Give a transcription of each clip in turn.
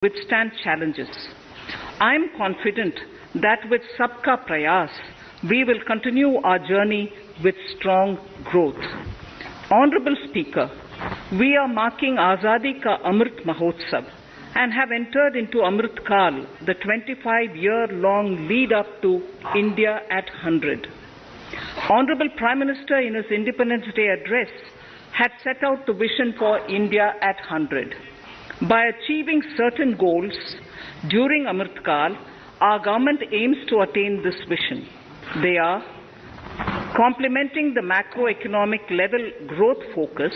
withstand challenges. I am confident that with Sabka Prayas, we will continue our journey with strong growth. Honorable Speaker, we are marking Azadi Ka Amrit Mahotsav and have entered into Amrit Kal, the 25-year-long lead up to India at 100. Honorable Prime Minister in his Independence Day address had set out the vision for India at 100. By achieving certain goals during Amrit Kal, our government aims to attain this vision. They are complementing the macroeconomic level growth focus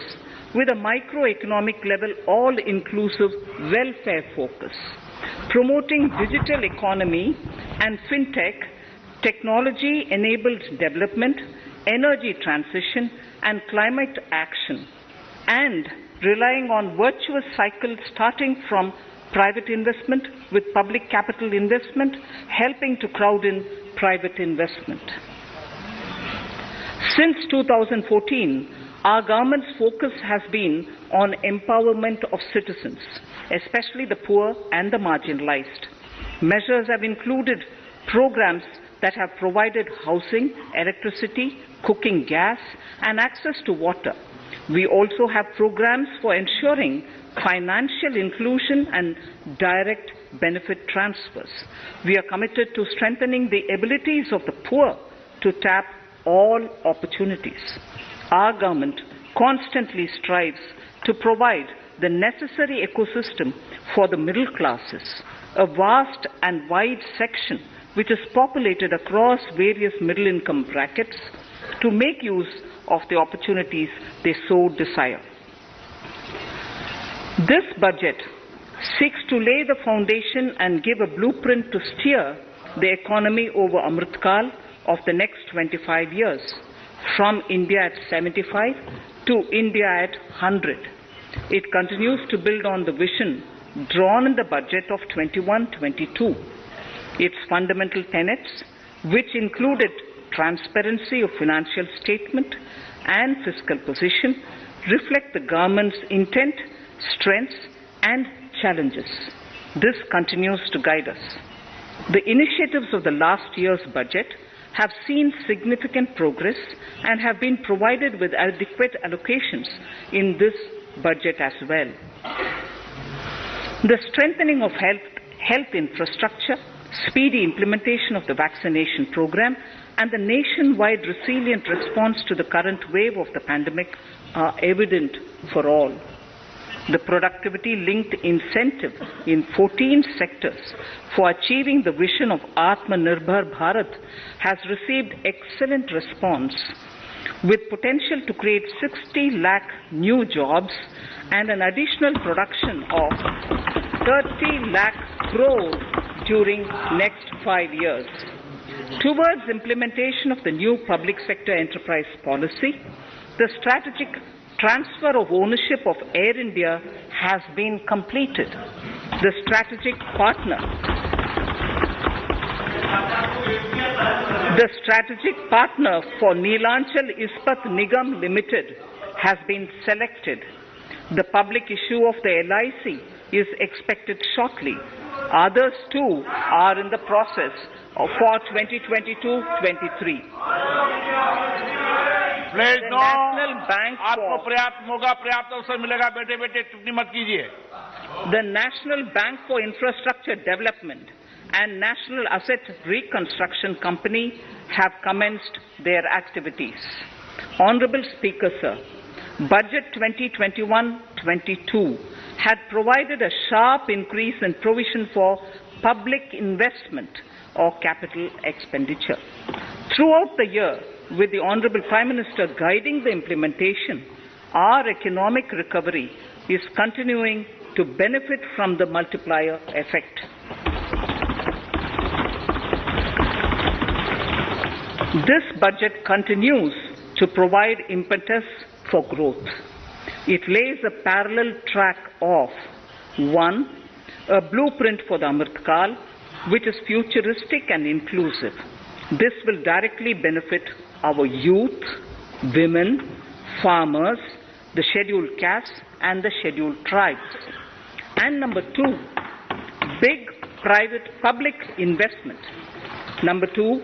with a microeconomic level all-inclusive welfare focus, promoting digital economy and fintech, technology-enabled development, energy transition and climate action, and relying on virtuous cycle starting from private investment with public capital investment, helping to crowd in private investment. Since 2014, our government's focus has been on empowerment of citizens, especially the poor and the marginalized. Measures have included programs that have provided housing, electricity, cooking gas, and access to water. We also have programs for ensuring financial inclusion and direct benefit transfers. We are committed to strengthening the abilities of the poor to tap all opportunities. Our government constantly strives to provide the necessary ecosystem for the middle classes, a vast and wide section which is populated across various middle income brackets, to make use of the opportunities they so desire. This budget seeks to lay the foundation and give a blueprint to steer the economy over Amrit Kal of the next 25 years, from India at 75 to India at 100. It continues to build on the vision drawn in the budget of 21-22. Its fundamental tenets, which included transparency of financial statement and fiscal position, reflect the government's intent, strengths and challenges. This continues to guide us. The initiatives of the last year's budget have seen significant progress and have been provided with adequate allocations in this budget as well. The strengthening of health infrastructure, speedy implementation of the vaccination program, and the nationwide resilient response to the current wave of the pandemic are evident for all. The productivity-linked incentive in 14 sectors for achieving the vision of Atmanirbhar Bharat has received excellent response, with potential to create 60 lakh new jobs and an additional production of 30 lakh crores during next 5 years. Towards implementation of the new public sector enterprise policy, the strategic transfer of ownership of Air India has been completed. The strategic partner for Neelanchal Ispat Nigam Limited has been selected. The public issue of the LIC is expected shortly. Others too are in the process for 2022-23. Please no, National Bank आपको पर्याप्त मौका पर्याप्त अवसर मिलेगा, बेटे बेटे टिप्पणी मत कीजिए. The National Bank for Infrastructure Development and National Asset Reconstruction Company have commenced their activities. Honorable Speaker, sir, Budget 2021-22 had provided a sharp increase in provision for public investment or capital expenditure. Throughout the year, with the Honorable Prime Minister guiding the implementation, our economic recovery is continuing to benefit from the multiplier effect. This budget continues to provide impetus for growth. It lays a parallel track of 1. A blueprint for the Amrit Kal, which is futuristic and inclusive. This will directly benefit our youth, women, farmers, the scheduled castes and the scheduled tribes. And number 2, private-public investment. Number 2,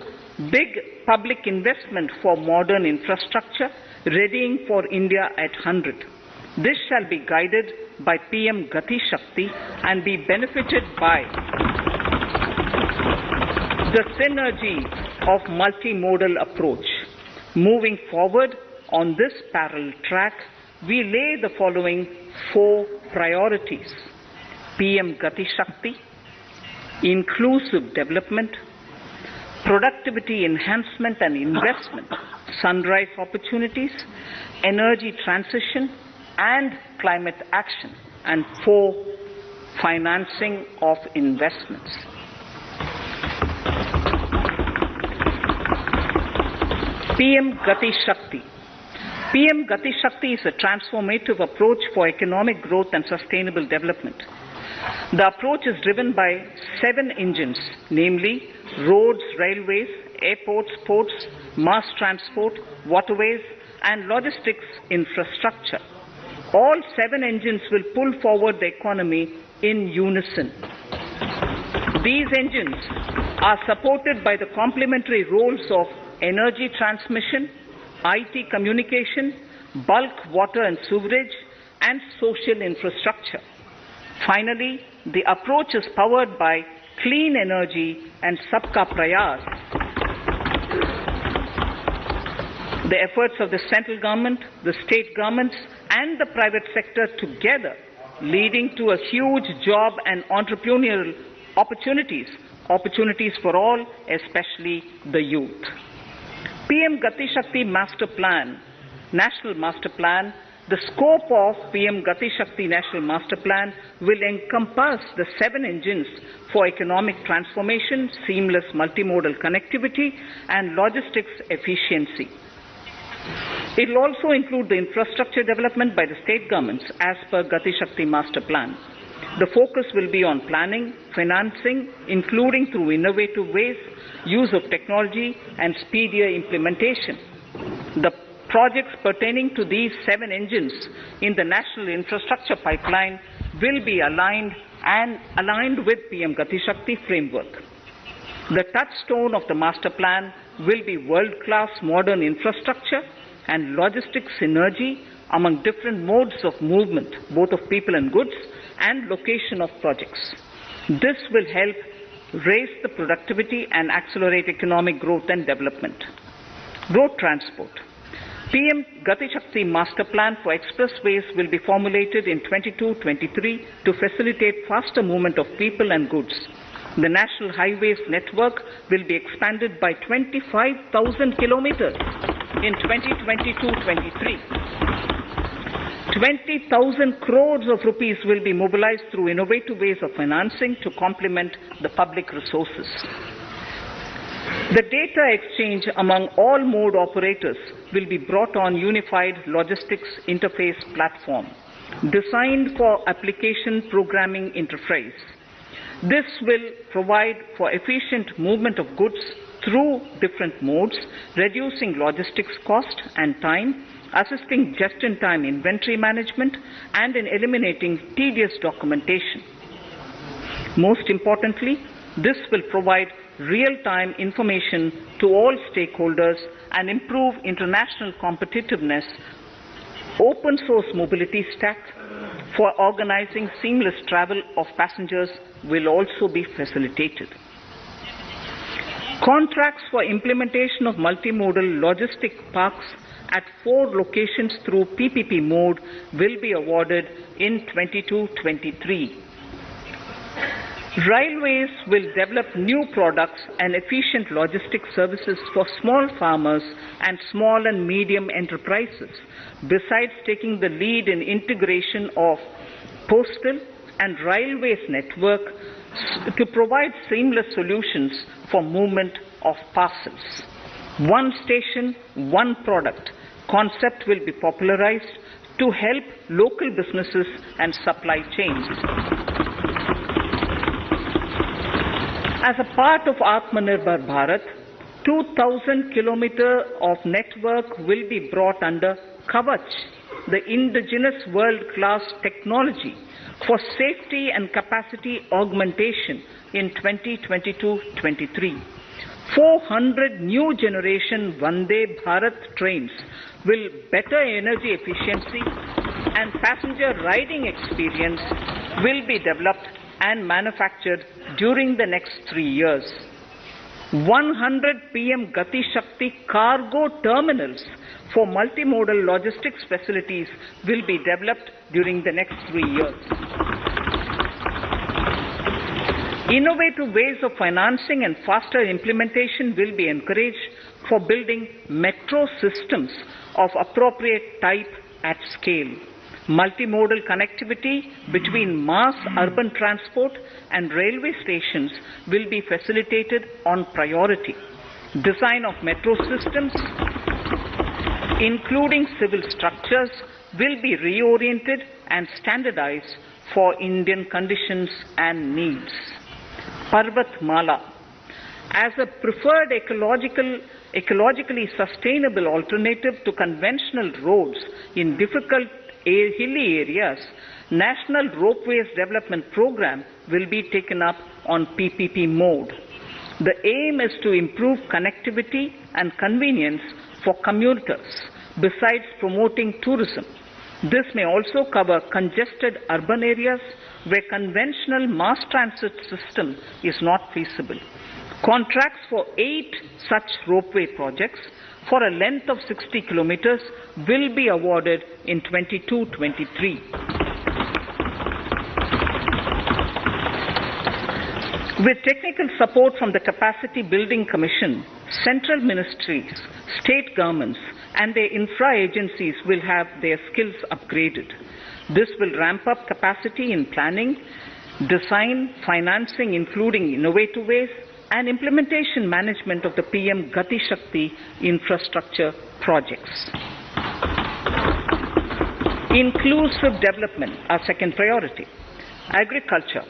big public investment for modern infrastructure, readying for India at 100. This shall be guided by PM Gati Shakti and be benefited by the synergy of multimodal approach. Moving forward on this parallel track, we lay the following 4 priorities: PM Gati Shakti, inclusive development, productivity enhancement and investment, sunrise opportunities, energy transition and climate action, and 4, financing of investments. PM Gati Shakti. PM Gati Shakti is a transformative approach for economic growth and sustainable development. The approach is driven by 7 engines, namely roads, railways, airports, ports, mass transport, waterways, and logistics infrastructure. All 7 engines will pull forward the economy in unison. These engines are supported by the complementary roles of energy transmission, IT communication, bulk water and sewerage, and social infrastructure. Finally, the approach is powered by clean energy and Sabka Prayas. The efforts of the central government, the state governments, and the private sector together, leading to a huge job and entrepreneurial opportunities for all, especially the youth. PM Gati Shakti Master Plan, National Master Plan. The scope of PM Gati Shakti National Master Plan will encompass the 7 engines for economic transformation, seamless multimodal connectivity, and logistics efficiency. It will also include the infrastructure development by the state governments as per Gati Shakti Master Plan. The focus will be on planning, financing, including through innovative ways, use of technology, and speedier implementation. The projects pertaining to these 7 engines in the national infrastructure pipeline will be aligned with PM Gati Shakti framework. The touchstone of the master plan will be world-class modern infrastructure and logistics synergy among different modes of movement, both of people and goods, and location of projects. This will help raise the productivity and accelerate economic growth and development. Road transport. PM Gati Shakti Master Plan for expressways will be formulated in 22-23 to facilitate faster movement of people and goods. The National Highways network will be expanded by 25,000 kilometers in 2022-23. 20,000 crores of rupees will be mobilized through innovative ways of financing to complement the public resources. The data exchange among all mode operators will be brought on unified logistics interface platform, designed for application programming interface. This will provide for efficient movement of goods through different modes, reducing logistics cost and time, assisting just-in-time inventory management, and in eliminating tedious documentation. Most importantly, this will provide real-time information to all stakeholders and improve international competitiveness. Open source mobility stack for organizing seamless travel of passengers will also be facilitated. Contracts for implementation of multimodal logistic parks at 4 locations through PPP mode will be awarded in 22-23. Railways will develop new products and efficient logistics services for small farmers and small and medium enterprises, besides taking the lead in integration of postal and railways network to provide seamless solutions for movement of parcels. One station, one product concept will be popularized to help local businesses and supply chains. As a part of Atmanirbhar Bharat, 2,000 kilometers of network will be brought under Kavach the indigenous world-class technology for safety and capacity augmentation in 2022-23. 400 new generation Vande Bharat trains will better energy efficiency and passenger riding experience will be developed and manufactured during the next 3 years. 100 PM Gati Shakti cargo terminals for multimodal logistics facilities will be developed during the next 3 years. Innovative ways of financing and faster implementation will be encouraged for building metro systems of appropriate type at scale. Multimodal connectivity between mass urban transport and railway stations will be facilitated on priority. Design of metro systems, including civil structures, will be reoriented and standardized for Indian conditions and needs. Parvat Mala. As a preferred ecologically sustainable alternative to conventional roads in difficult hilly areas, National Ropeways Development Program will be taken up on PPP mode. The aim is to improve connectivity and convenience for commuters, besides promoting tourism. This may also cover congested urban areas where conventional mass transit system is not feasible. Contracts for 8 such ropeway projects for a length of 60 kilometers will be awarded in 22-23. With technical support from the Capacity Building Commission, central ministries, state governments, and their infra agencies will have their skills upgraded. This will ramp up capacity in planning, design, financing, including innovative ways, and implementation management of the PM Gati Shakti infrastructure projects. Inclusive development, our second priority. Agriculture.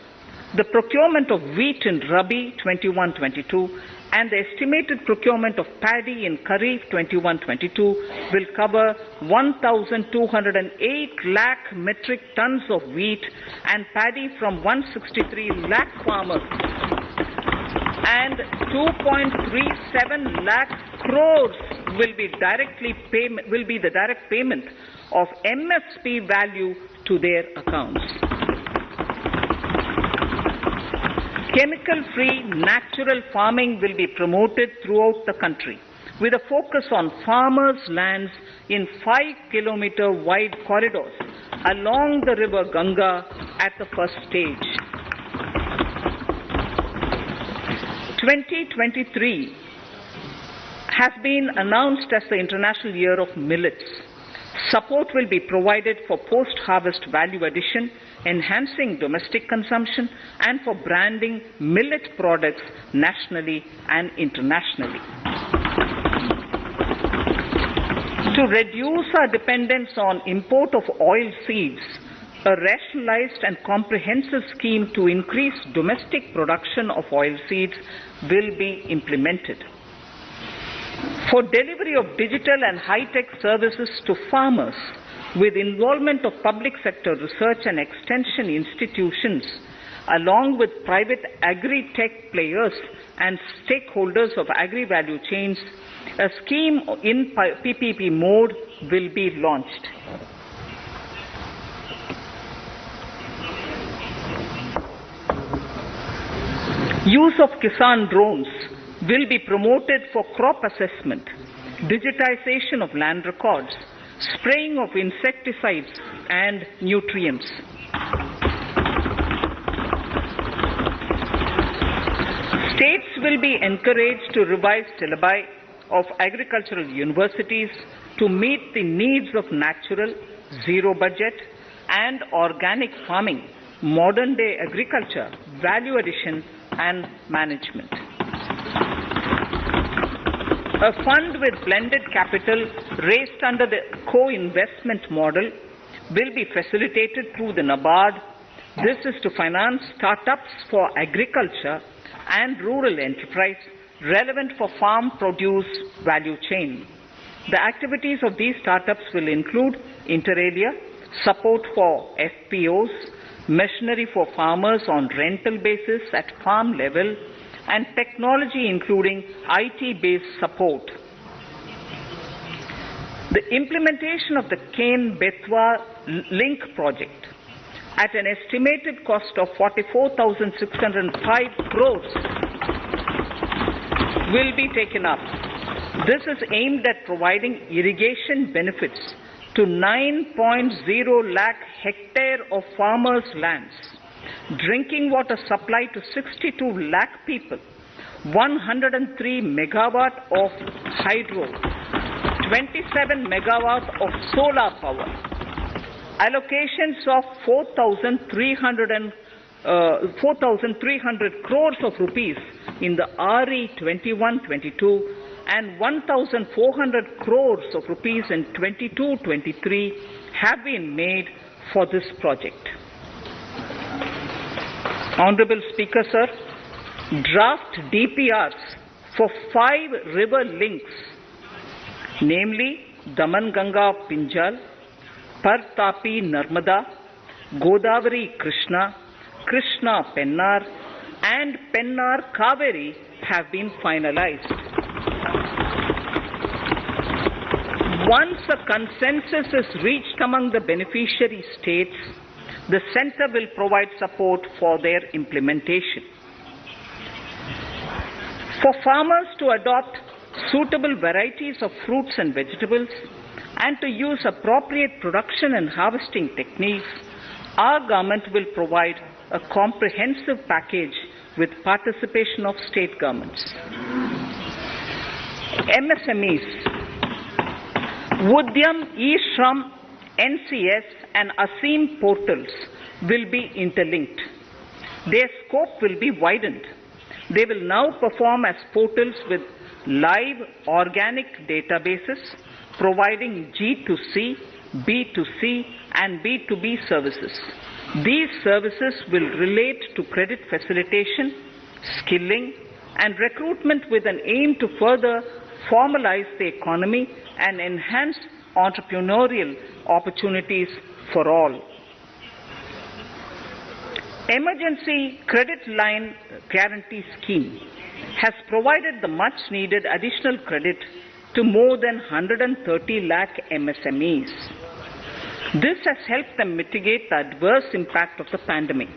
The procurement of wheat in Rabi 21-22 and the estimated procurement of paddy in Kharif 21-22 will cover 1,208 lakh metric tons of wheat and paddy from 163 lakh farmers, and 2.37 lakh crores will be the direct payment of MSP value to their accounts. Chemical-free natural farming will be promoted throughout the country with a focus on farmers' lands in 5-kilometer wide corridors along the river Ganga at the first stage. 2023 has been announced as the International Year of Millets. Support will be provided for post-harvest value addition, enhancing domestic consumption, and for branding millet products nationally and internationally. To reduce our dependence on import of oil seeds, a rationalized and comprehensive scheme to increase domestic production of oil seeds will be implemented. For delivery of digital and high-tech services to farmers, with involvement of public sector research and extension institutions, along with private agri-tech players and stakeholders of agri-value chains, a scheme in PPP mode will be launched. Use of Kisan drones will be promoted for crop assessment, digitization of land records, spraying of insecticides and nutrients. States will be encouraged to revise syllabi of agricultural universities to meet the needs of natural, zero budget, and organic farming, modern day agriculture, value addition, and management. A fund with blended capital raised under the co-investment model will be facilitated through the NABARD. This is to finance startups for agriculture and rural enterprise relevant for farm produce value chain. The activities of these startups will include inter alia, support for FPOs, machinery for farmers on rental basis at farm level, and technology including IT-based support. The implementation of the Ken-Betwa link project at an estimated cost of 44,605 crores will be taken up. This is aimed at providing irrigation benefits to 9.0 lakh hectare of farmers' lands, drinking water supply to 62 lakh people, 103 megawatt of hydro, 27 megawatt of solar power, allocations of 4,300 crores of rupees in the RE 21-22 and 1,400 crores of rupees in 22-23 have been made for this project. Honorable Speaker, sir, draft DPRs for 5 river links, namely Daman-Ganga Pinjal, Par-Tapi Narmada, Godavari Krishna, Krishna Pennar, and Pennar Kaveri have been finalized. Once a consensus is reached among the beneficiary states, the Centre will provide support for their implementation. For farmers to adopt suitable varieties of fruits and vegetables and to use appropriate production and harvesting techniques, our government will provide a comprehensive package with participation of state governments. MSMEs, Udyam, eShram, NCS and ASEEM portals will be interlinked. Their scope will be widened. They will now perform as portals with live organic databases providing G2C, B2C and B2B services. These services will relate to credit facilitation, skilling and recruitment with an aim to further formalize the economy and enhance entrepreneurial opportunities for all. Emergency Credit Line Guarantee Scheme has provided the much needed additional credit to more than 130 lakh MSMEs. This has helped them mitigate the adverse impact of the pandemic.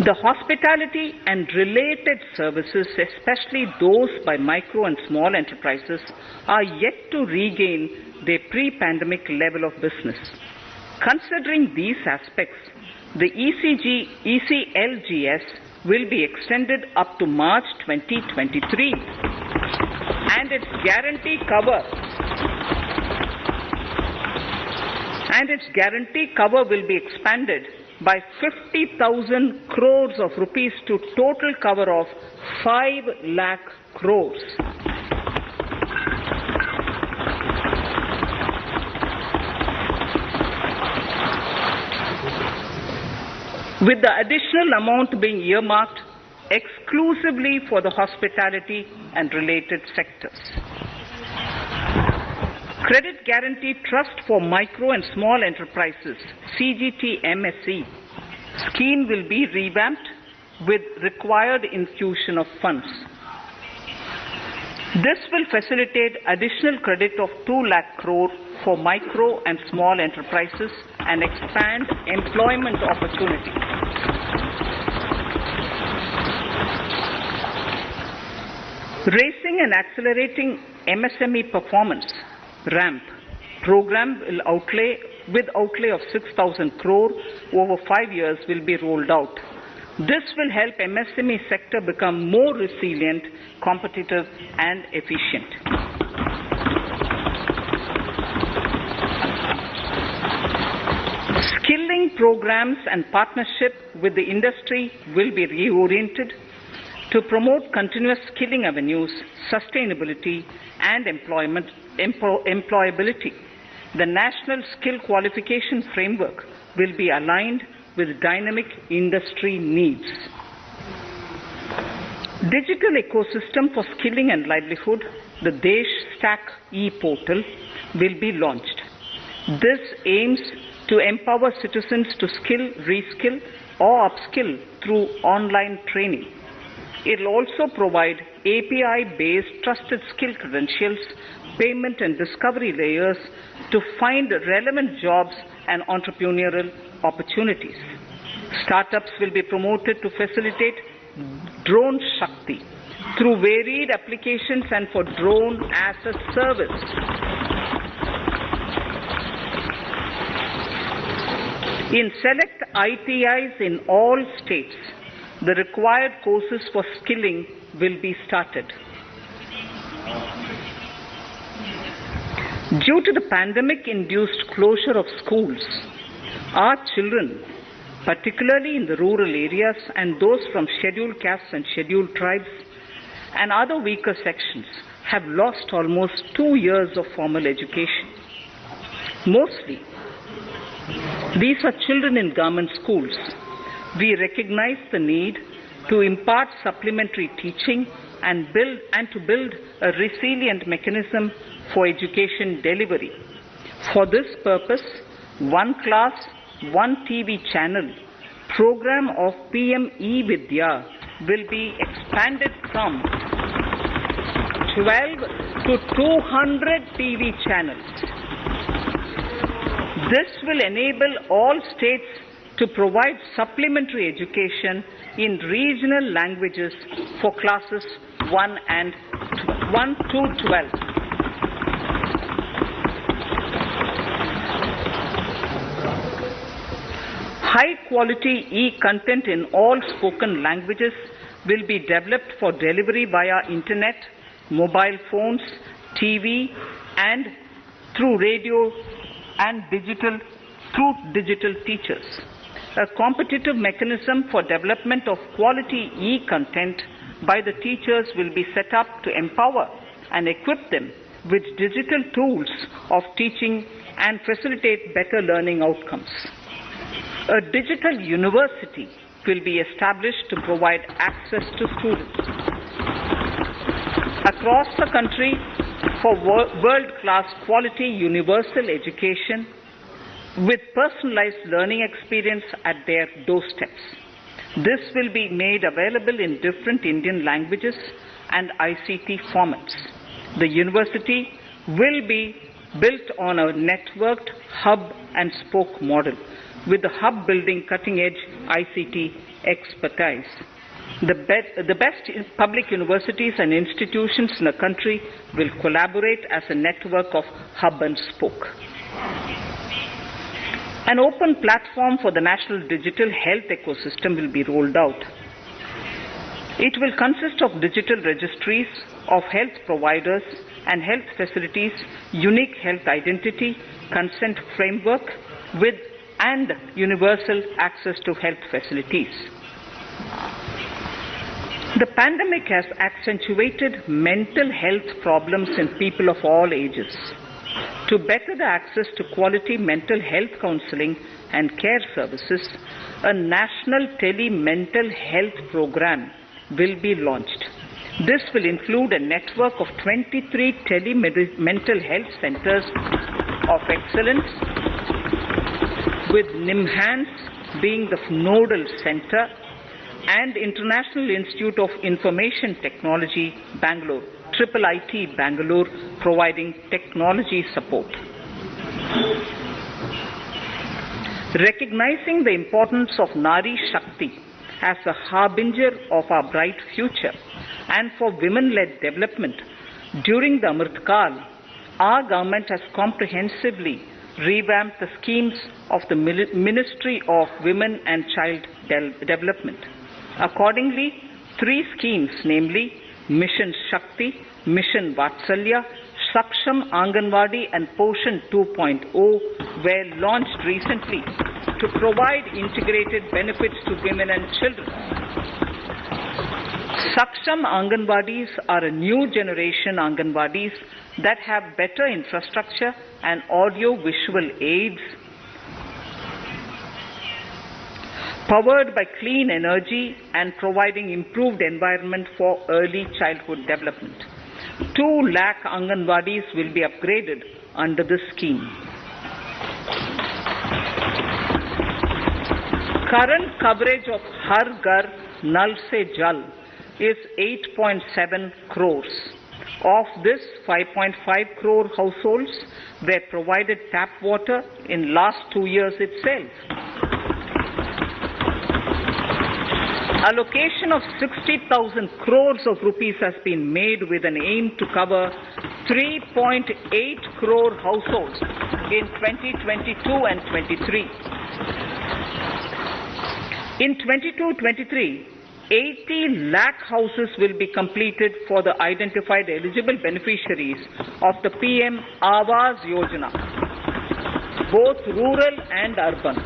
The hospitality and related services, especially those by micro and small enterprises, are yet to regain their pre-pandemic level of business. Considering these aspects, the ECLGS will be extended up to March 2023 and its guarantee cover will be expanded by 50,000 crores of rupees to total cover of 5 lakh crores. With the additional amount being earmarked exclusively for the hospitality and related sectors. Credit Guarantee Trust for Micro and Small Enterprises, CGT-MSE, scheme will be revamped with required infusion of funds. This will facilitate additional credit of 2 lakh crore for micro and small enterprises and expand employment opportunities. Raising and accelerating MSME performance, RAMP program will outlay of 6,000 crore over 5 years will be rolled out. This will help MSME sector become more resilient, competitive and efficient. Skilling programs and partnership with the industry will be reoriented to promote continuous skilling avenues, sustainability and employability. The National Skill Qualification Framework will be aligned with dynamic industry needs. Digital ecosystem for skilling and livelihood the Desh Stack e-portal will be launched. This aims to empower citizens to skill, reskill or upskill through online training. It will also provide API-based trusted skill credentials, payment and discovery layers to find relevant jobs and entrepreneurial opportunities. Startups will be promoted to facilitate Drone Shakti through varied applications and for drone as a service. In select ITIs in all states, the required courses for skilling will be started. Due to the pandemic-induced closure of schools, our children, particularly in the rural areas and those from scheduled castes and scheduled tribes and other weaker sections, have lost almost 2 years of formal education. Mostly, these are children in government schools. We recognize the need to impart supplementary teaching and to build a resilient mechanism for education delivery. For this purpose, One Class, One TV channel program of PM E-Vidya will be expanded from 12 to 200 TV channels. This will enable all states to provide supplementary education in regional languages for classes 1 to 12. High-quality e-content in all spoken languages will be developed for delivery via internet, mobile phones, TV, and through radio and through digital teachers. A competitive mechanism for development of quality e-content by the teachers will be set up to empower and equip them with digital tools of teaching and facilitate better learning outcomes. A digital university will be established to provide access to students across the country for world-class quality universal education with personalized learning experience at their doorsteps. This will be made available in different Indian languages and ICT formats. The university will be built on a networked hub and spoke model, with the hub building cutting-edge ICT expertise. The best public universities and institutions in the country will collaborate as a network of hub and spoke. An open platform for the national digital health ecosystem will be rolled out. It will consist of digital registries of health providers and health facilities, unique health identity, consent framework, and universal access to health facilities. The pandemic has accentuated mental health problems in people of all ages. To better the access to quality mental health counseling and care services, a national Tele mental health program will be launched. This will include a network of 23 Tele mental health centers of excellence, with NIMHANS being the nodal center, and International Institute of Information Technology, Bangalore, IIIT Bangalore, providing technology support. Recognizing the importance of Nari Shakti as a harbinger of our bright future and for women-led development, during the Amrit Kal, our government has comprehensively revamped the schemes of the Ministry of Women and Child Development. Accordingly, 3 schemes, namely Mission Shakti, Mission Vatsalya, Saksham Anganwadi and Poshan 2.0 were launched recently to provide integrated benefits to women and children. Saksham Anganwadis are a new generation Anganwadis that have better infrastructure and audio-visual aids, powered by clean energy and providing improved environment for early childhood development. 2 lakh Anganwadis will be upgraded under this scheme. Current coverage of Har Ghar Nal Se Jal is 8.7 crores. Of this, 5.5 crore households were provided tap water in last 2 years itself. Allocation of 60,000 crores of rupees has been made with an aim to cover 3.8 crore households in 2022 and 23. In 22-23, 80 lakh houses will be completed for the identified eligible beneficiaries of the PM Awas Yojana, both rural and urban.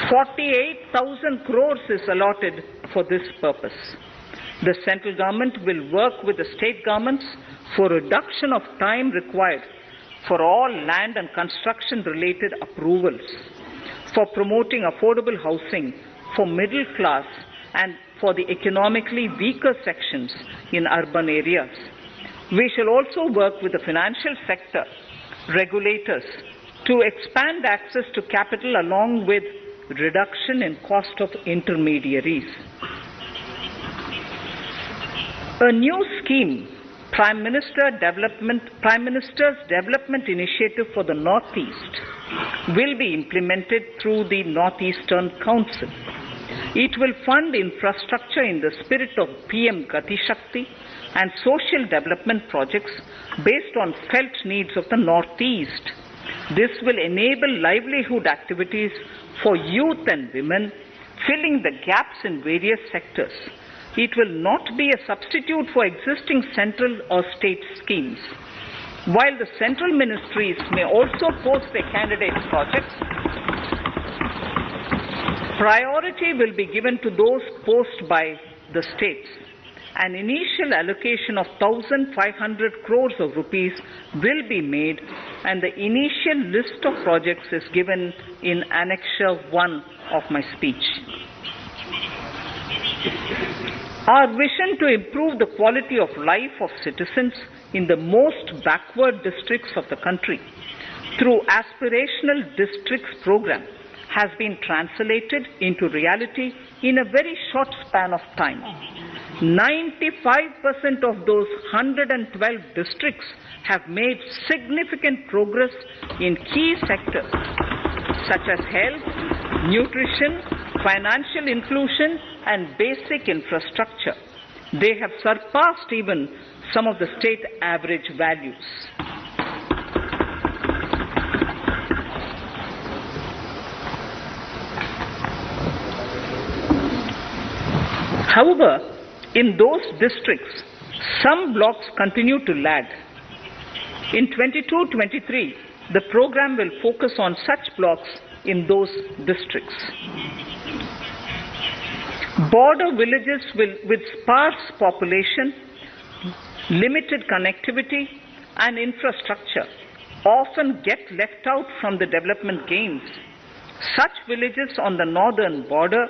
48,000 crores is allotted for this purpose. The central government will work with the state governments for reduction of time required for all land and construction related approvals, for promoting affordable housing for middle class and for the economically weaker sections in urban areas. We shall also work with the financial sector, regulators, to expand access to capital along with reduction in cost of intermediaries. A new scheme, Prime Minister's Development Initiative for the Northeast, will be implemented through the Northeastern Council. It will fund infrastructure in the spirit of PM Gati Shakti and social development projects based on felt needs of the Northeast. This will enable livelihood activities for youth and women, filling the gaps in various sectors. It will not be a substitute for existing central or state schemes. While the central ministries may also post their candidate projects, priority will be given to those posted by the states. An initial allocation of 1,500 crores of rupees will be made, and the initial list of projects is given in Annexure 1 of my speech. Our vision to improve the quality of life of citizens in the most backward districts of the country through Aspirational Districts program has been translated into reality in a very short span of time. 95% of those 112 districts have made significant progress in key sectors such as health, nutrition, financial inclusion, and basic infrastructure. They have surpassed even some of the state average values. However, in those districts, some blocks continue to lag. In 22-23, the program will focus on such blocks in those districts. Border villages with sparse population, limited connectivity, and infrastructure often get left out from the development gains. Such villages on the northern border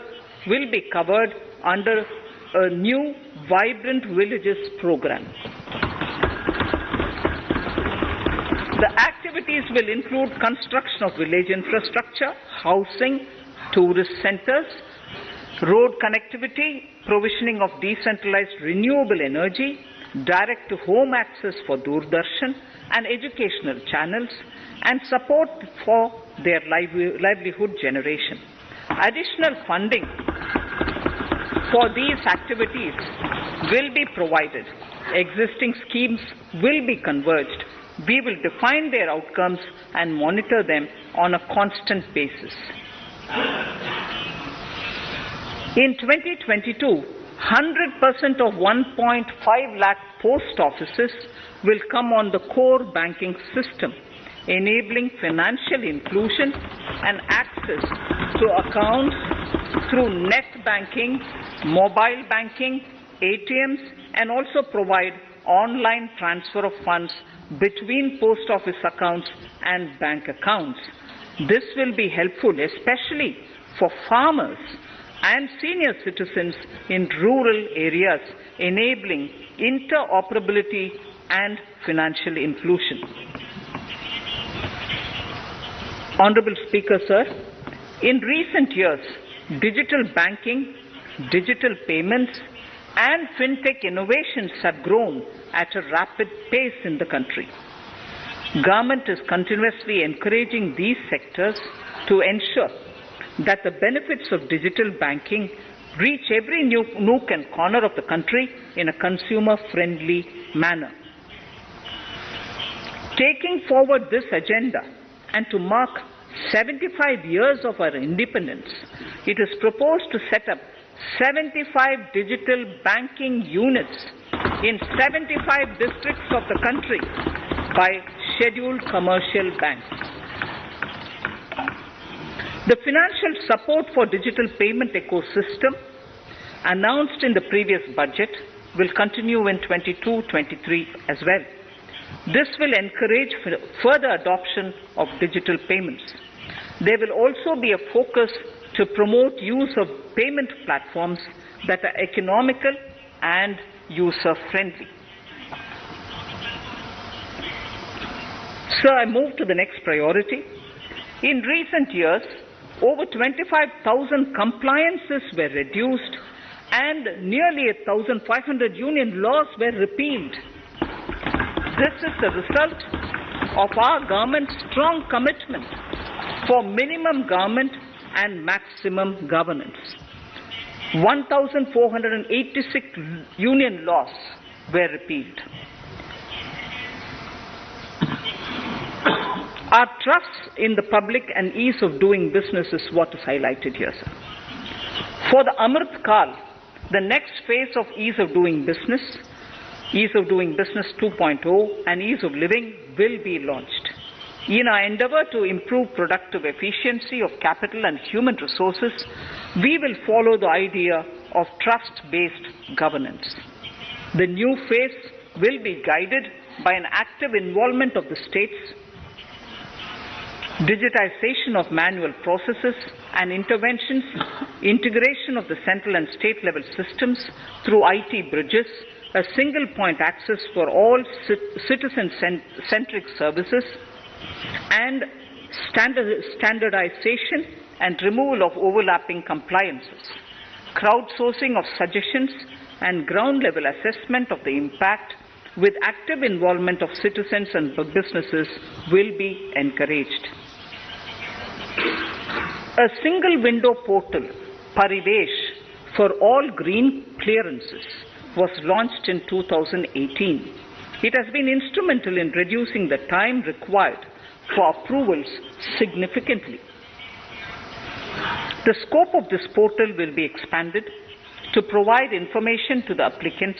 will be covered under a new Vibrant Villages program. The activities will include construction of village infrastructure, housing, tourist centers, road connectivity, provisioning of decentralized renewable energy, direct-to-home access for Doordarshan and educational channels, and support for their livelihood generation. Additional funding for these activities will be provided. Existing schemes will be converged. We will define their outcomes and monitor them on a constant basis. In 2022, 100% of 1.5 lakh post offices will come on the core banking system, enabling financial inclusion and access to accounts through net banking, mobile banking, ATMs, and also provide online transfer of funds between post office accounts and bank accounts. This will be helpful, especially for farmers and senior citizens in rural areas, enabling interoperability and financial inclusion. Honorable Speaker, sir, in recent years, digital banking, digital payments, and fintech innovations have grown at a rapid pace in the country. Government is continuously encouraging these sectors to ensure that the benefits of digital banking reach every nook and corner of the country in a consumer-friendly manner. Taking forward this agenda and to mark 75 years of our independence, it is proposed to set up 75 digital banking units in 75 districts of the country by scheduled commercial banks. The financial support for digital payment ecosystem announced in the previous budget will continue in 22-23 as well. This will encourage further adoption of digital payments. There will also be a focus to promote use of payment platforms that are economical and user-friendly. Sir, I move to the next priority. In recent years, over 25,000 compliances were reduced and nearly 1,500 union laws were repealed. This is the result of our government's strong commitment for minimum government and maximum governance. 1,486 union laws were repealed. Our trust in the public and ease of doing business is what is highlighted here, sir. For the Amrit Kal, the next phase of ease of doing business 2.0 and ease of living will be launched. In our endeavor to improve productive efficiency of capital and human resources, we will follow the idea of trust-based governance. The new phase will be guided by an active involvement of the states, digitization of manual processes and interventions, integration of the central and state level systems through IT bridges, a single point access for all citizen-centric services, and standardization and removal of overlapping compliances. Crowdsourcing of suggestions and ground-level assessment of the impact with active involvement of citizens and businesses will be encouraged. A single window portal, Parivesh, for all green clearances was launched in 2018. It has been instrumental in reducing the time required for approvals significantly. The scope of this portal will be expanded to provide information to the applicants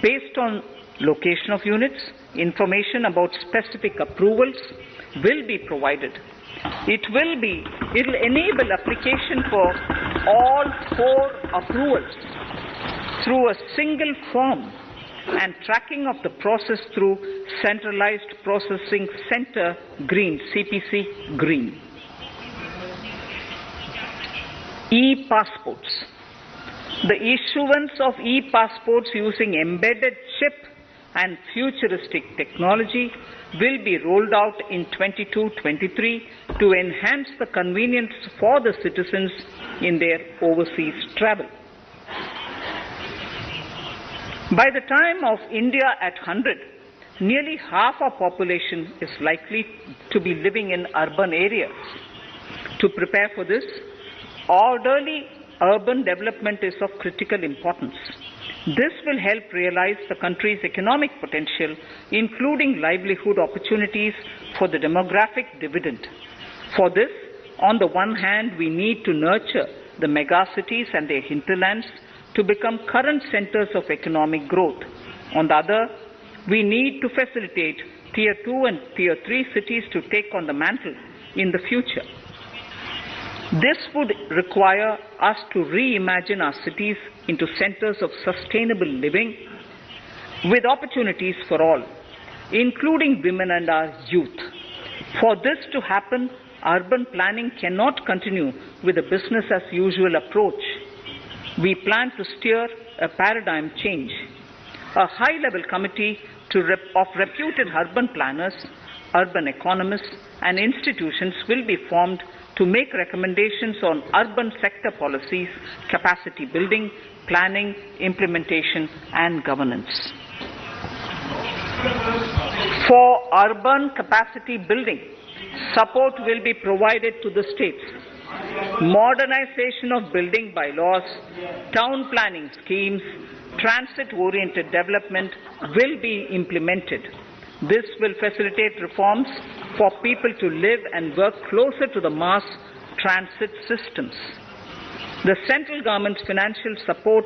based on location of units. Information about specific approvals will be provided. It will enable application for all 4 approvals through a single form and tracking of the process through Centralized Processing Center Green, CPC Green. E-passports. The issuance of e-passports using embedded chip and futuristic technology will be rolled out in 22-23 to enhance the convenience for the citizens in their overseas travel. By the time of India at 100, nearly half our population is likely to be living in urban areas. To prepare for this, orderly urban development is of critical importance. This will help realize the country's economic potential, including livelihood opportunities for the demographic dividend. For this, on the one hand, we need to nurture the megacities and their hinterlands to become current centers of economic growth. On the other, we need to facilitate Tier 2 and Tier 3 cities to take on the mantle in the future. This would require us to reimagine our cities into centers of sustainable living with opportunities for all, including women and our youth. For this to happen, urban planning cannot continue with a business as usual approach. we plan to steer a paradigm change. A high-level committee of reputed urban planners, urban economists, and institutions will be formed to make recommendations on urban sector policies, capacity building, planning, implementation, and governance. For urban capacity building, support will be provided to the states. Modernization of building bylaws, town planning schemes, transit-oriented development will be implemented. This will facilitate reforms for people to live and work closer to the mass transit systems. The central government's financial support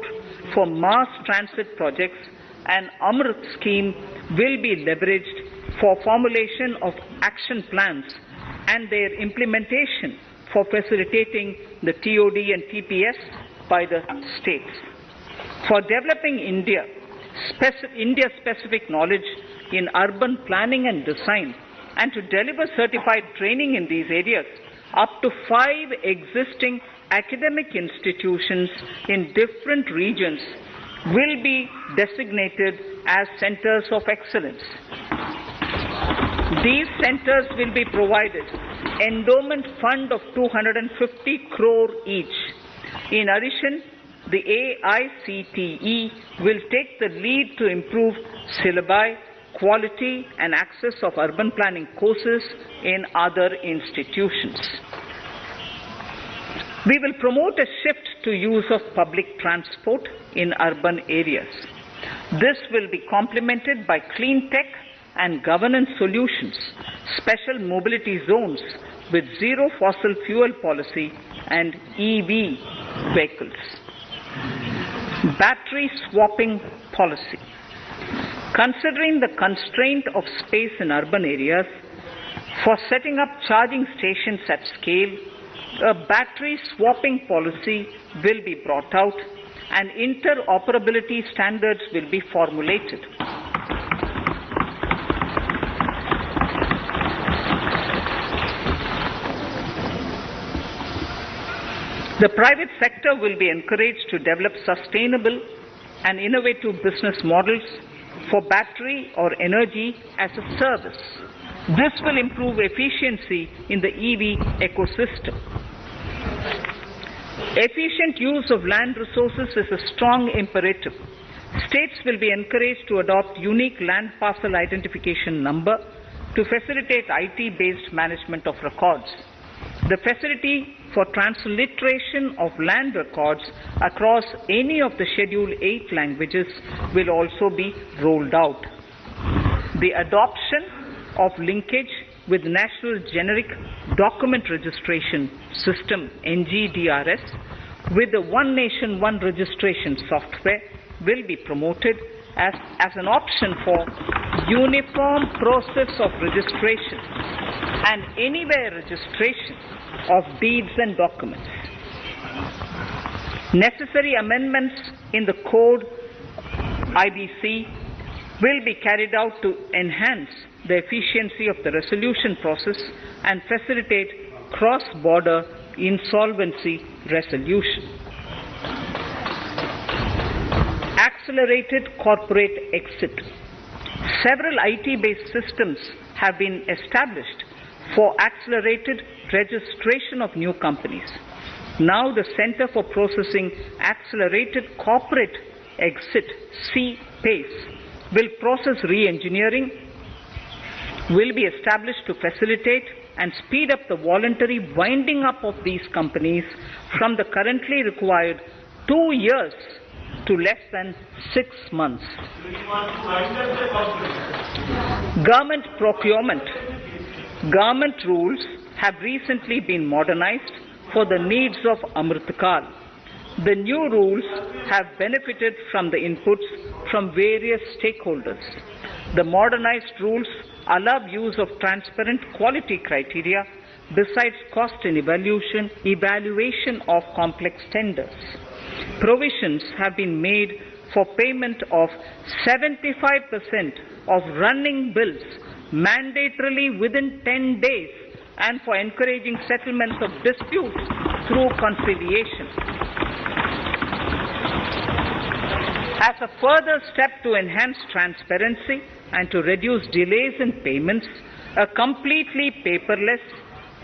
for mass transit projects and Amrit scheme will be leveraged for formulation of action plans and their implementation for facilitating the TOD and TPS by the states. For developing India-specific knowledge in urban planning and design, and to deliver certified training in these areas, up to 5 existing academic institutions in different regions will be designated as centers of excellence. These centers will be provided endowment fund of 250 crore each. In addition, the AICTE will take the lead to improve syllabi, quality and access of urban planning courses in other institutions. We will promote a shift to use of public transport in urban areas. This will be complemented by clean tech and governance solutions, special mobility zones with zero fossil fuel policy and EV vehicles. Battery swapping policy. Considering the constraint of space in urban areas, for setting up charging stations at scale, a battery swapping policy will be brought out and interoperability standards will be formulated. The private sector will be encouraged to develop sustainable and innovative business models for battery or energy as a service. This will improve efficiency in the EV ecosystem. Efficient use of land resources is a strong imperative. States will be encouraged to adopt unique land parcel identification number to facilitate IT-based management of records. The facility for transliteration of land records across any of the Schedule 8 languages will also be rolled out. The adoption of linkage with National Generic Document Registration System NGDRS with the One Nation One Registration software will be promoted as an option for uniform process of registration and anywhere registration of deeds and documents. Necessary amendments in the code IBC will be carried out to enhance the efficiency of the resolution process and facilitate cross-border insolvency resolution. Accelerated corporate exit. Several IT-based systems have been established for accelerated registration of new companies. Now the Center for Processing Accelerated Corporate Exit, CPACE, will process re-engineering, will be established to facilitate and speed up the voluntary winding up of these companies from the currently required 2 years to less than 6 months. Government procurement. Government rules have recently been modernized for the needs of Amritkal. The new rules have benefited from the inputs from various stakeholders. The modernized rules allow use of transparent quality criteria besides cost and evaluation of complex tenders. Provisions have been made for payment of 75% of running bills mandatorily within 10 days and for encouraging settlements of disputes through conciliation. As a further step to enhance transparency and to reduce delays in payments, a completely paperless,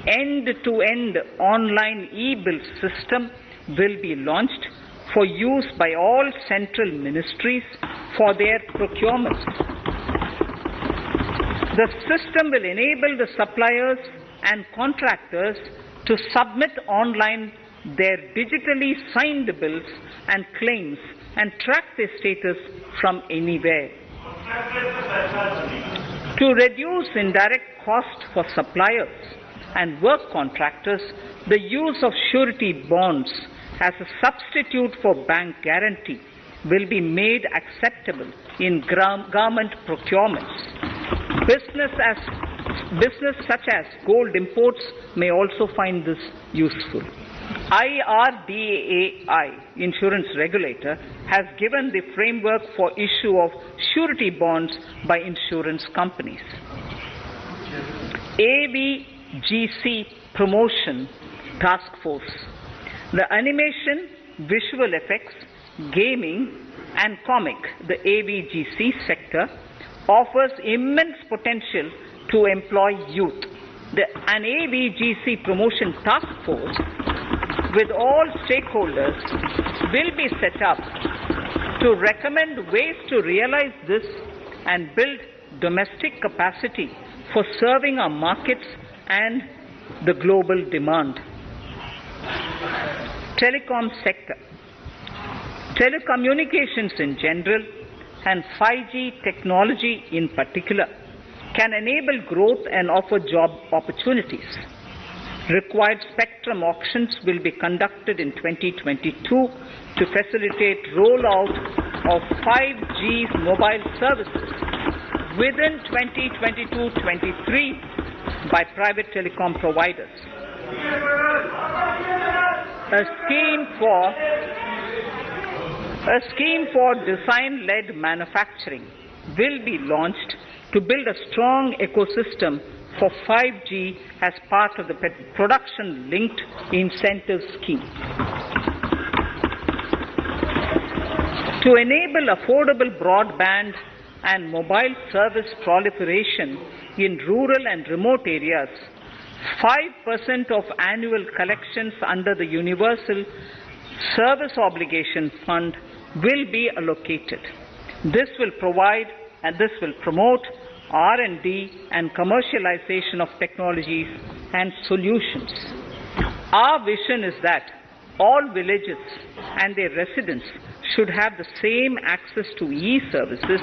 end-to-end online e-bill system will be launched for use by all central ministries for their procurements. The system will enable the suppliers and contractors to submit online their digitally signed bills and claims and track their status from anywhere. To reduce indirect cost for suppliers and work contractors, the use of surety bonds as a substitute for bank guarantee will be made acceptable in government procurements. Business such as gold imports may also find this useful. IRDAI, insurance regulator, has given the framework for issue of surety bonds by insurance companies. AVGC Promotion Task Force. The animation, visual effects, gaming and comic, the AVGC sector, offers immense potential to employ youth. An AVGC Promotion Task Force with all stakeholders will be set up to recommend ways to realize this and build domestic capacity for serving our markets and the global demand. Telecom sector. Telecommunications in general and 5G technology in particular can enable growth and offer job opportunities. Required spectrum auctions will be conducted in 2022 to facilitate rollout of 5G mobile services within 2022-23 by private telecom providers. A scheme for design-led manufacturing will be launched to build a strong ecosystem for 5G as part of the production-linked incentive scheme. To enable affordable broadband and mobile service proliferation in rural and remote areas, 5% of annual collections under the Universal Service Obligation Fund will be allocated. This will promote R&D and commercialization of technologies and solutions. Our vision is that all villages and their residents should have the same access to e-services,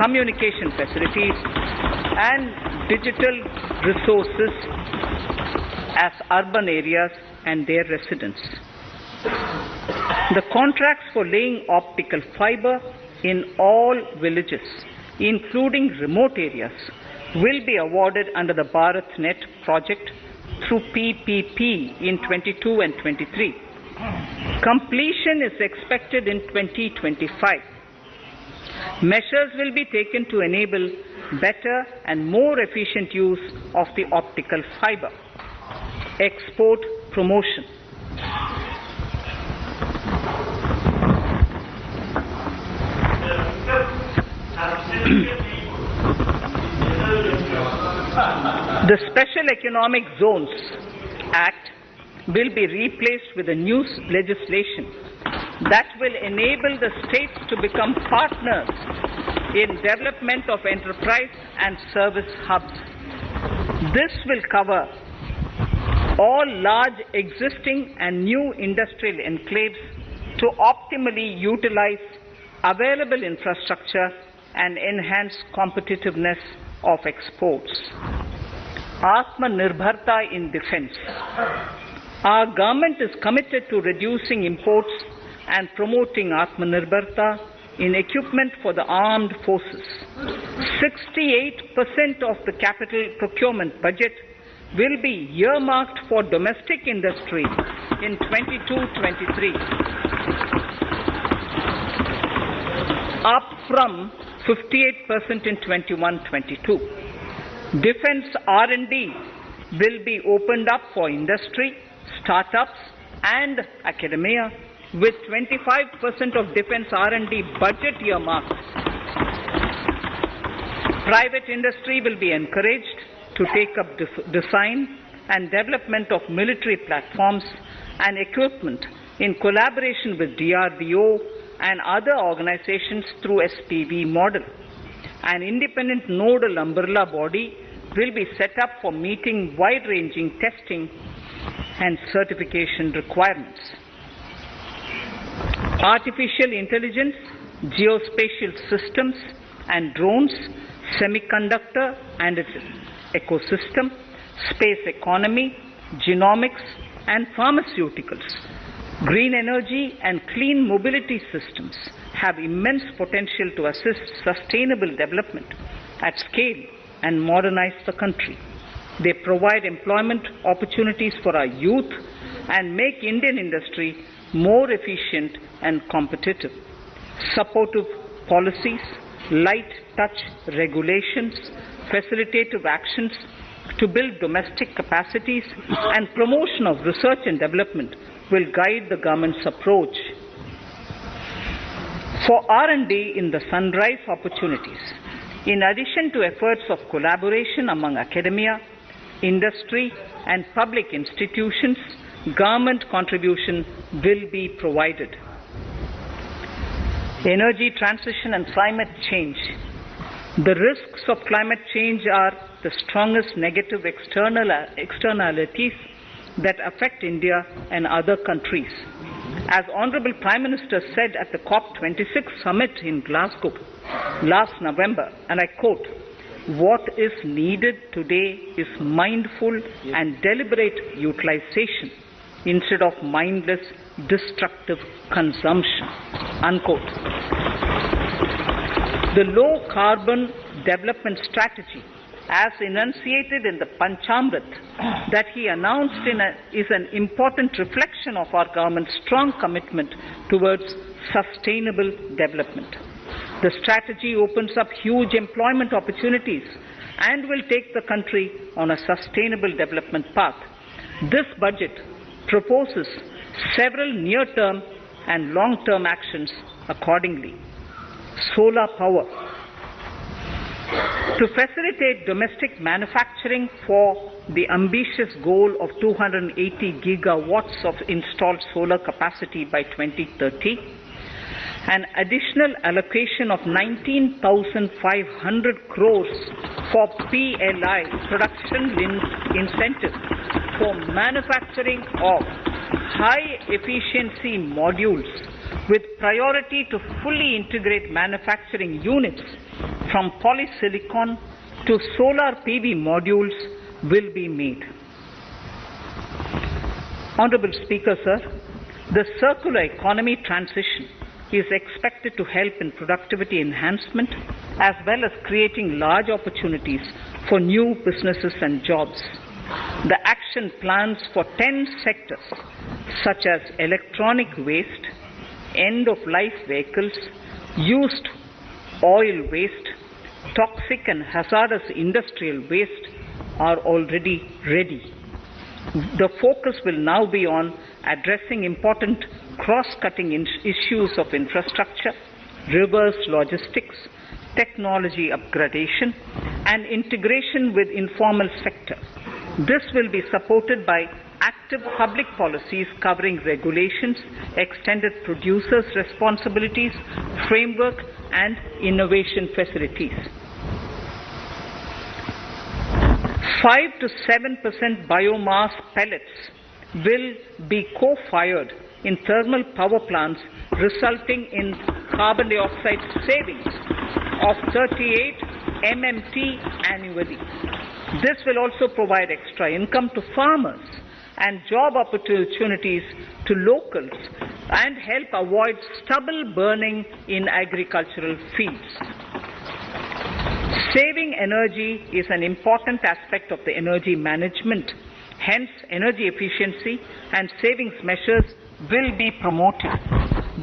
communication facilities, and digital resources as urban areas and their residents. The contracts for laying optical fiber in all villages, including remote areas, will be awarded under the BharatNet project through PPP in 22 and 23. Completion is expected in 2025. Measures will be taken to enable better and more efficient use of the optical fiber. Export promotion. The Special Economic Zones Act will be replaced with a new legislation that will enable the states to become partners in development of enterprise and service hubs. This will cover all large existing and new industrial enclaves to optimally utilize available infrastructure and enhance competitiveness of exports. Atmanirbharta in defense. Our government is committed to reducing imports and promoting Atmanirbharta in equipment for the armed forces. 68% of the capital procurement budget will be earmarked for domestic industry in 22-23, up from 58% in 21-22. Defense R&D will be opened up for industry, startups and academia with 25% of defense R&D budget earmarked. Private industry will be encouraged to take up design and development of military platforms and equipment in collaboration with DRDO and other organizations through SPV model. An independent nodal umbrella body will be set up for meeting wide-ranging testing and certification requirements. Artificial intelligence, geospatial systems and drones, semiconductor and its ecosystem, space economy, genomics and pharmaceuticals, green energy and clean mobility systems have immense potential to assist sustainable development at scale and modernize the country. They provide employment opportunities for our youth and make Indian industry more efficient and competitive. Supportive policies, light touch regulations, facilitative actions to build domestic capacities and promotion of research and development will guide the government's approach. For R&D in the sunrise opportunities, in addition to efforts of collaboration among academia, industry and public institutions, government contribution will be provided. Energy transition and climate change. The risks of climate change are the strongest negative externalities that affect India and other countries. As Honorable Prime Minister said at the COP26 summit in Glasgow last November, and I quote, "What is needed today is mindful and deliberate utilization instead of mindless, destructive consumption," unquote. The low carbon development strategy, as enunciated in the Panchamrit that he announced is an important reflection of our government's strong commitment towards sustainable development. The strategy opens up huge employment opportunities and will take the country on a sustainable development path. This budget proposes several near-term and long-term actions accordingly. Solar power. To facilitate domestic manufacturing for the ambitious goal of 280 gigawatts of installed solar capacity by 2030, an additional allocation of 19,500 crores for PLI, production-linked incentives, for manufacturing of high-efficiency modules with priority to fully integrate manufacturing units from polysilicon to solar PV modules will be made. Honorable Speaker, sir, the circular economy transition is expected to help in productivity enhancement as well as creating large opportunities for new businesses and jobs. The action plans for 10 sectors such as electronic waste, end-of-life vehicles, used oil waste, toxic and hazardous industrial waste are already ready. The focus will now be on addressing important cross-cutting issues of infrastructure, reverse logistics, technology upgradation, and integration with informal sector. This will be supported by active public policies covering regulations, extended producers' responsibilities, framework, and innovation facilities. 5 to 7% biomass pellets will be co-fired in thermal power plants, resulting in carbon dioxide savings of 38 MMT annually. This will also provide extra income to farmers and job opportunities to locals and help avoid stubble burning in agricultural fields. Saving energy is an important aspect of the energy management. Hence, energy efficiency and savings measures will be promoted.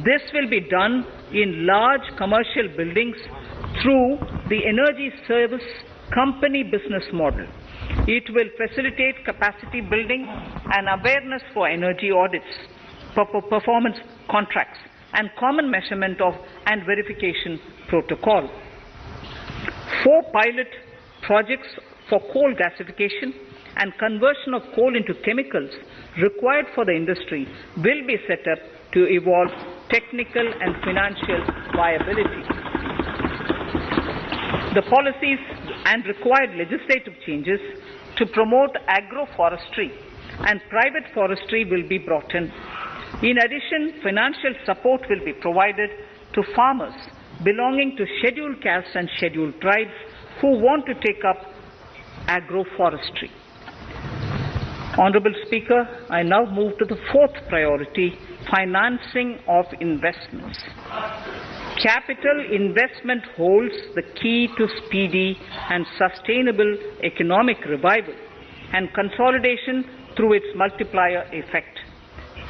This will be done in large commercial buildings through the energy service company business model. It will facilitate capacity building and awareness for energy audits. performance contracts and common measurement of and verification protocol. 4 pilot projects for coal gasification and conversion of coal into chemicals required for the industry will be set up to evolve technical and financial viability. The policies and required legislative changes to promote agroforestry and private forestry will be brought in. In addition, financial support will be provided to farmers belonging to scheduled castes and scheduled tribes who want to take up agroforestry. Honourable Speaker, I now move to the 4th priority, financing of investments. Capital investment holds the key to speedy and sustainable economic revival and consolidation through its multiplier effect.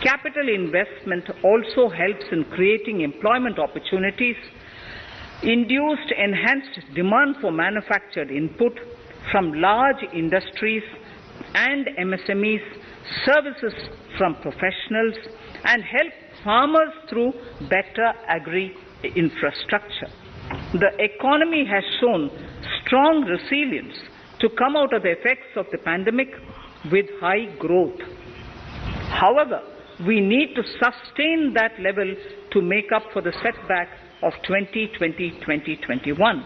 Capital investment also helps in creating employment opportunities, induced enhanced demand for manufactured input from large industries and MSMEs, services from professionals, and help farmers through better agri-infrastructure. The economy has shown strong resilience to come out of the effects of the pandemic with high growth. However, we need to sustain that level to make up for the setback of 2020-2021.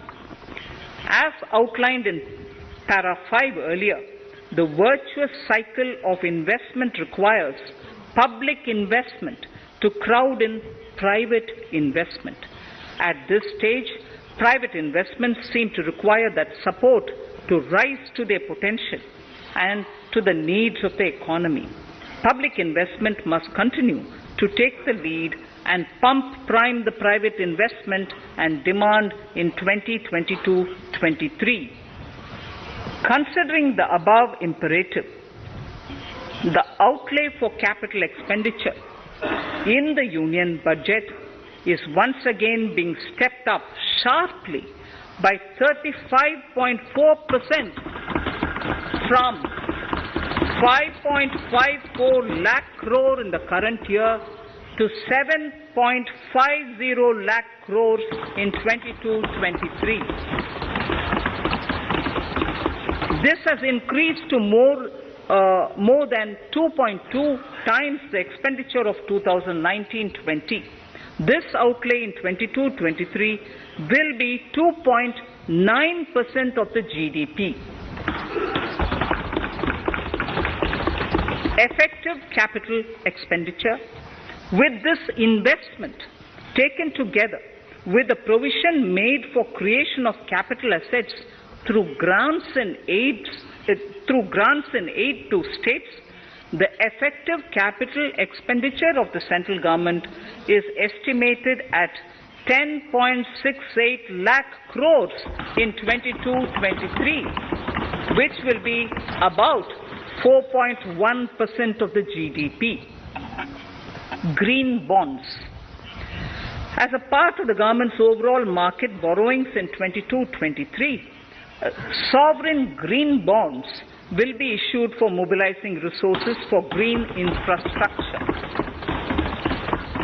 As outlined in para 5 earlier, the virtuous cycle of investment requires public investment to crowd in private investment. At this stage, private investments seem to require that support to rise to their potential and to the needs of the economy. Public investment must continue to take the lead and prime the private investment and demand in 2022-23. Considering the above imperative, the outlay for capital expenditure in the Union budget is once again being stepped up sharply by 35.4% from 5.54 lakh crore in the current year to 7.50 lakh crores in 22-23. This has increased to more than 2.2 times the expenditure of 2019-20. This outlay in 22-23 will be 2.9% of the GDP. Effective capital expenditure. With this investment taken together with the provision made for creation of capital assets through grants and aid to states, the effective capital expenditure of the central government is estimated at 10.68 lakh crores in 22-23, which will be about 4.1% of the GDP. Green bonds. As a part of the government's overall market borrowings in 22-23, sovereign green bonds will be issued for mobilizing resources for green infrastructure.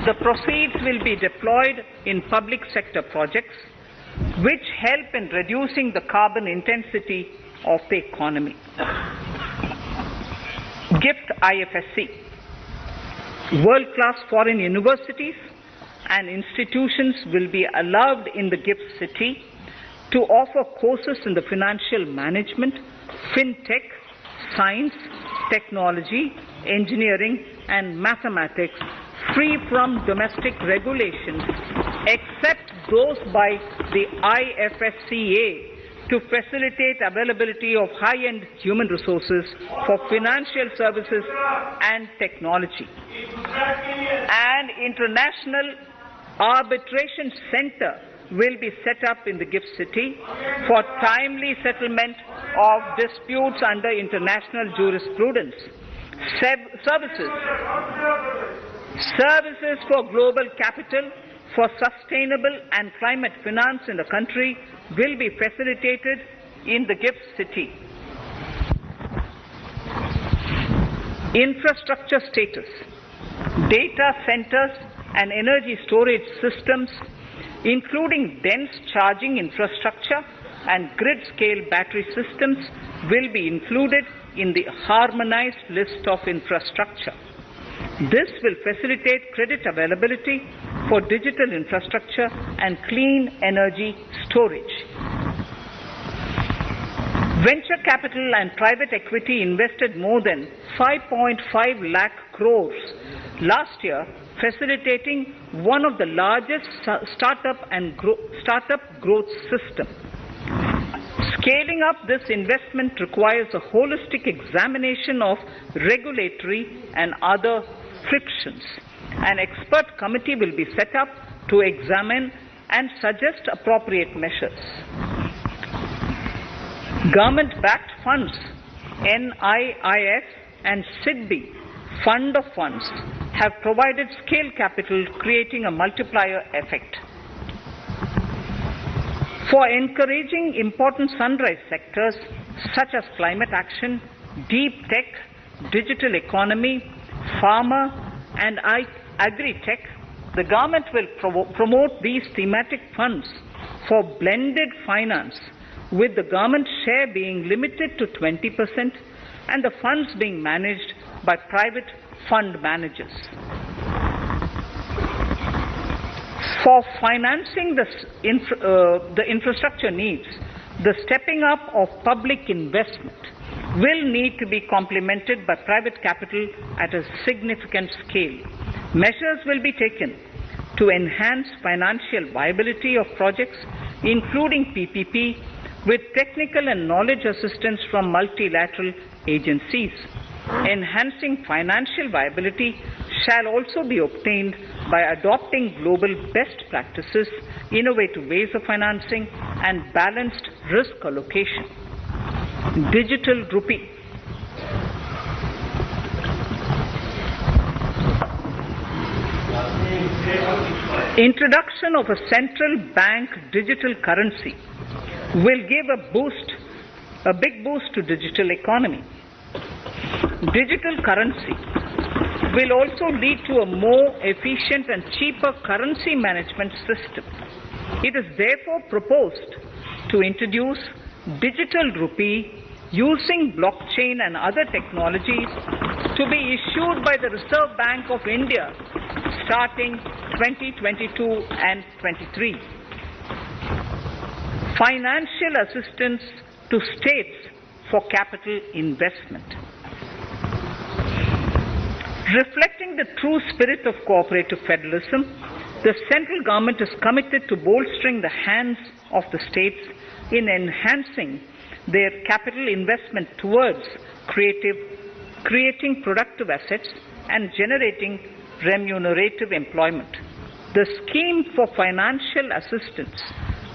The proceeds will be deployed in public sector projects which help in reducing the carbon intensity of the economy. GIFT IFSC. World-class foreign universities and institutions will be allowed in the GIFT City to offer courses in the financial management, fintech, science, technology, engineering, and mathematics free from domestic regulations, except those by the IFSCA to facilitate availability of high-end human resources for financial services and technology. An international arbitration center will be set up in the GIFT City for timely settlement of disputes under international jurisprudence. Services for global capital for sustainable and climate finance in the country will be facilitated in the GIFT City. Infrastructure status. data centers and energy storage systems, including dense charging infrastructure and grid-scale battery systems, will be included in the harmonized list of infrastructure. This will facilitate credit availability for digital infrastructure and clean energy storage. Venture capital and private equity invested more than 5.5 lakh crores last year, facilitating one of the largest startup growth systems. Scaling up this investment requires a holistic examination of regulatory and other frictions. An expert committee will be set up to examine and suggest appropriate measures. Government-backed funds, NIIF and SIDBI, Fund of Funds, have provided scale capital, creating a multiplier effect. For encouraging important sunrise sectors such as climate action, deep tech, digital economy, pharma, and agri-tech, the government will promote these thematic funds for blended finance, with the government share being limited to 20% and the funds being managed by private fund managers. For financing the infrastructure needs, the stepping up of public investment will need to be complemented by private capital at a significant scale. Measures will be taken to enhance financial viability of projects, including PPP, with technical and knowledge assistance from multilateral agencies. Enhancing financial viability shall also be obtained by adopting global best practices, innovative ways of financing, and balanced risk allocation. Digital rupee. Introduction of a central bank digital currency will give a big boost to digital economy. Digital currency will also lead to a more efficient and cheaper currency management system. It is therefore proposed to introduce digital rupee using blockchain and other technologies to be issued by the Reserve Bank of India starting 2022 and 23. Financial assistance to states for capital investment. Reflecting the true spirit of cooperative federalism, the central government is committed to bolstering the hands of the states in enhancing their capital investment towards creating productive assets and generating remunerative employment. The scheme for financial assistance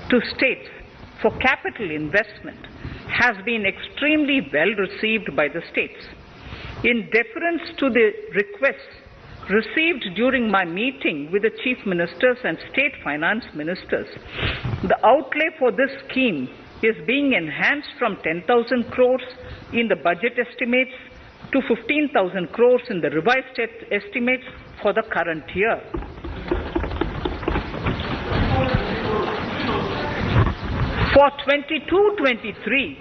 to states for capital investment has been extremely well received by the states. In deference to the requests received during my meeting with the chief ministers and state finance ministers, the outlay for this scheme is being enhanced from 10,000 crores in the budget estimates to 15,000 crores in the revised estimates for the current year. For 22-23,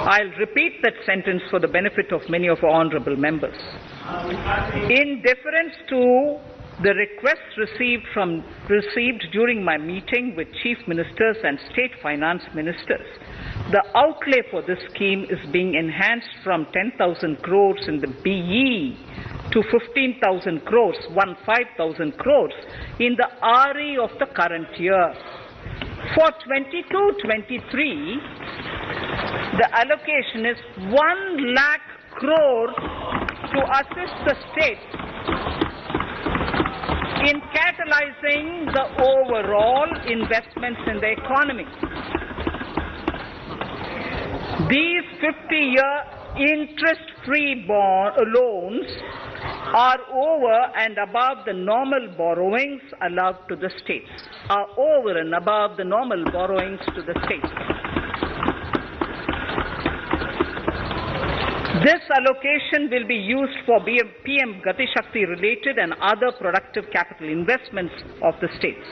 I'll repeat that sentence for the benefit of many of our honourable members. In deference to the requests received during my meeting with chief ministers and state finance ministers, the outlay for this scheme is being enhanced from 10,000 crores in the BE to 15,000 crores, 15,000 crores in the RE of the current year. For 22-23, the allocation is 1 lakh crore to assist the states in catalyzing the overall investments in the economy. These 50-year interest-free loans are over and above the normal borrowings allowed to the states, This allocation will be used for PM Gati Shakti related and other productive capital investments of the states.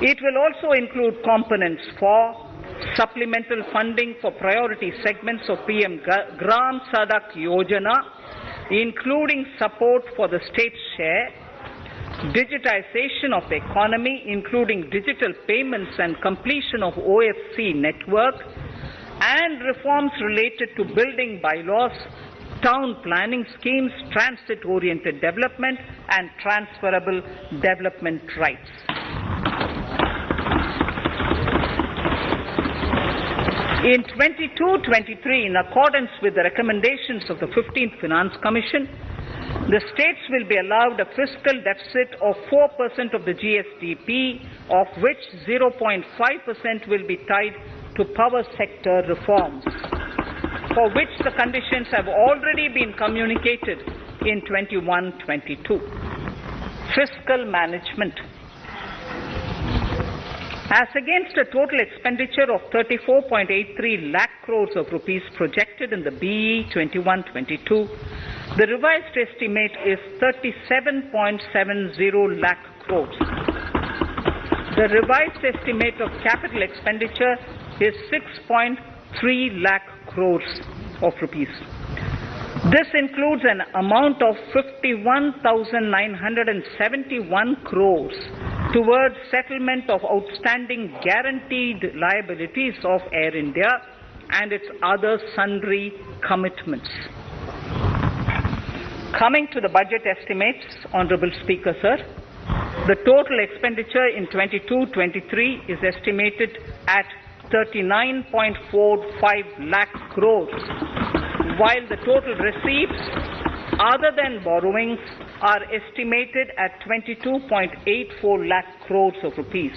It will also include components for supplemental funding for priority segments of PM Gram Sadak Yojana, including support for the state's share, digitization of the economy, including digital payments and completion of OFC network, and reforms related to building bylaws, town planning schemes, transit-oriented development, and transferable development rights. In 22-23, in accordance with the recommendations of the 15th Finance Commission, the states will be allowed a fiscal deficit of 4% of the GSDP, of which 0.5% will be tied to power sector reforms, for which the conditions have already been communicated in 21-22. Fiscal management. As against a total expenditure of 34.83 lakh crores of rupees projected in the BE 21-22, the revised estimate is 37.70 lakh crores. The revised estimate of capital expenditure is 6.3 lakh crores of rupees. This includes an amount of 51,971 crores towards settlement of outstanding guaranteed liabilities of Air India and its other sundry commitments. Coming to the budget estimates, Honourable Speaker, sir, the total expenditure in 22-23 is estimated at 39.45 lakh crores, while the total receipts other than borrowings are estimated at 22.84 lakh crores of rupees.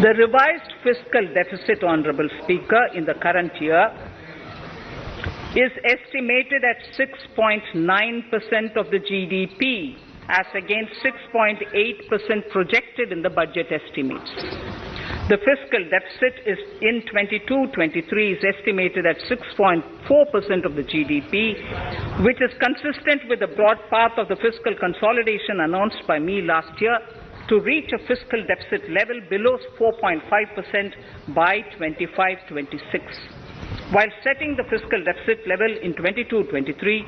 The revised fiscal deficit, Honourable Speaker, in the current year is estimated at 6.9% of the GDP, as against 6.8% projected in the budget estimates. The fiscal deficit is in 22-23 is estimated at 6.4% of the GDP, which is consistent with the broad path of the fiscal consolidation announced by me last year to reach a fiscal deficit level below 4.5% by 25-26. While setting the fiscal deficit level in 22-23,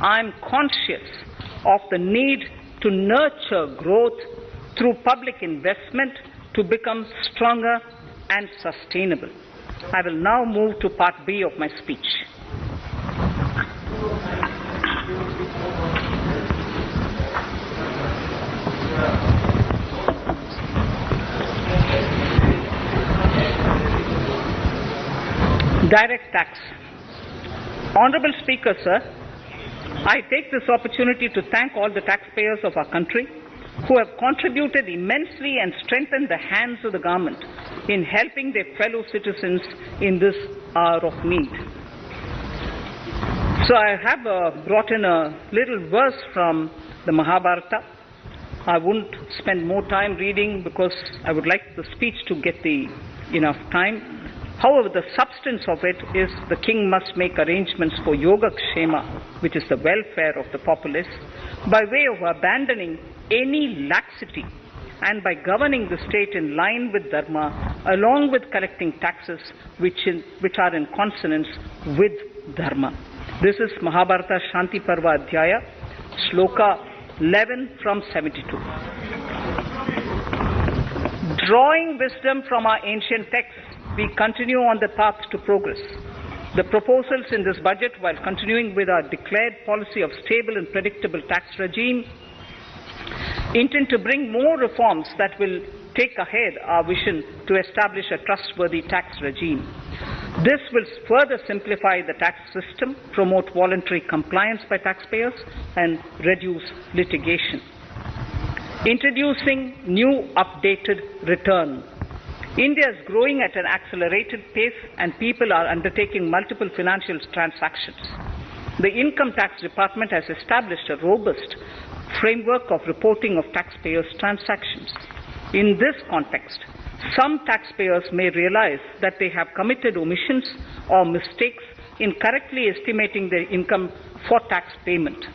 I am conscious of the need to nurture growth through public investment to become stronger and sustainable. I will now move to Part B of my speech. Direct tax. Honourable Speaker, sir, I take this opportunity to thank all the taxpayers of our country who have contributed immensely and strengthened the hands of the government in helping their fellow citizens in this hour of need. So I have brought in a little verse from the Mahabharata. I won't spend more time reading because I would like the speech to get enough time. However, the substance of it is the king must make arrangements for Yoga Kshema, which is the welfare of the populace, by way of abandoning any laxity and by governing the state in line with Dharma, along with collecting taxes which are in consonance with Dharma. This is Mahabharata Shanti Parva Adhyaya, Shloka 11 from 72. Drawing wisdom from our ancient texts, we continue on the path to progress. The proposals in this budget, while continuing with our declared policy of stable and predictable tax regime, intend to bring more reforms that will take ahead our vision to establish a trustworthy tax regime. This will further simplify the tax system, promote voluntary compliance by taxpayers, and reduce litigation. Introducing new updated return. India is growing at an accelerated pace and people are undertaking multiple financial transactions. The Income Tax Department has established a robust framework of reporting of taxpayers' transactions. In this context, some taxpayers may realize that they have committed omissions or mistakes in correctly estimating their income for tax payment.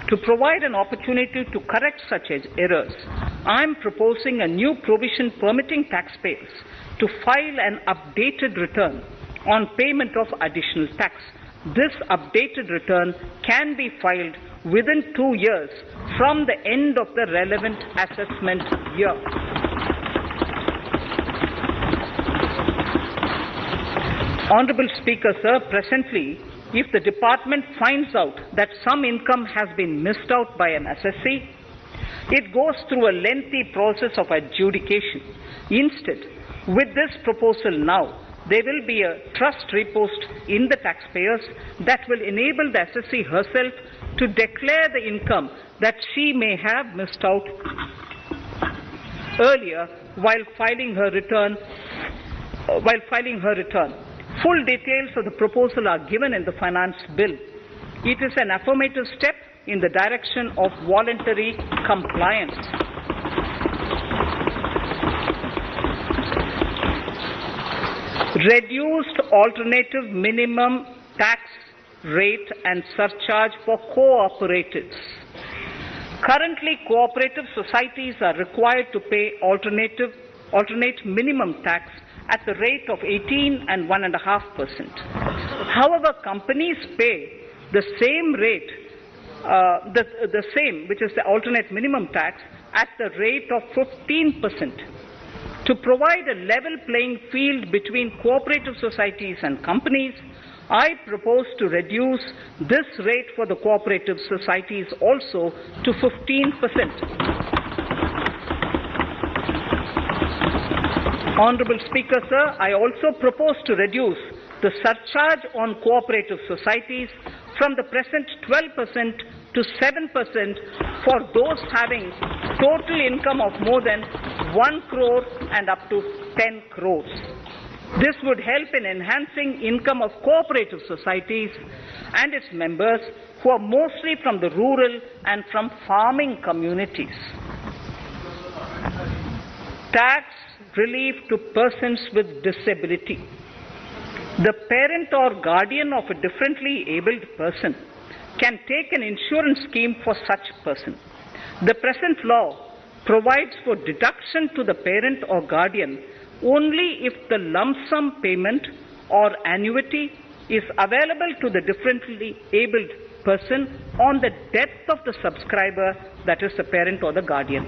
To provide an opportunity to correct such errors, I am proposing a new provision permitting taxpayers to file an updated return on payment of additional tax. This updated return can be filed within 2 years from the end of the relevant assessment year. Honourable Speaker, sir, presently, if the department finds out that some income has been missed out by an assessee, it goes through a lengthy process of adjudication. Instead, with this proposal now, there will be a trust repost in the taxpayers that will enable the assessee herself to declare the income that she may have missed out earlier while filing her return. Full details of the proposal are given in the finance bill. It is an affirmative step in the direction of voluntary compliance. Reduced alternative minimum tax rate and surcharge for cooperatives. Currently, cooperative societies are required to pay alternate minimum tax at the rate of 18 and 1.5%. However, companies pay the same rate, the same, which is the alternate minimum tax, at the rate of 15%. To provide a level playing field between cooperative societies and companies, I propose to reduce this rate for the cooperative societies also to 15%. Honourable Speaker, sir, I also propose to reduce the surcharge on cooperative societies from the present 12% to 7% for those having total income of more than 1 crore and up to 10 crores. This would help in enhancing income of cooperative societies and its members who are mostly from the rural and from farming communities. Tax relief to persons with disability. The parent or guardian of a differently abled person can take an insurance scheme for such person. The present law provides for deduction to the parent or guardian only if the lump sum payment or annuity is available to the differently abled person on the death of the subscriber, that is the parent or the guardian.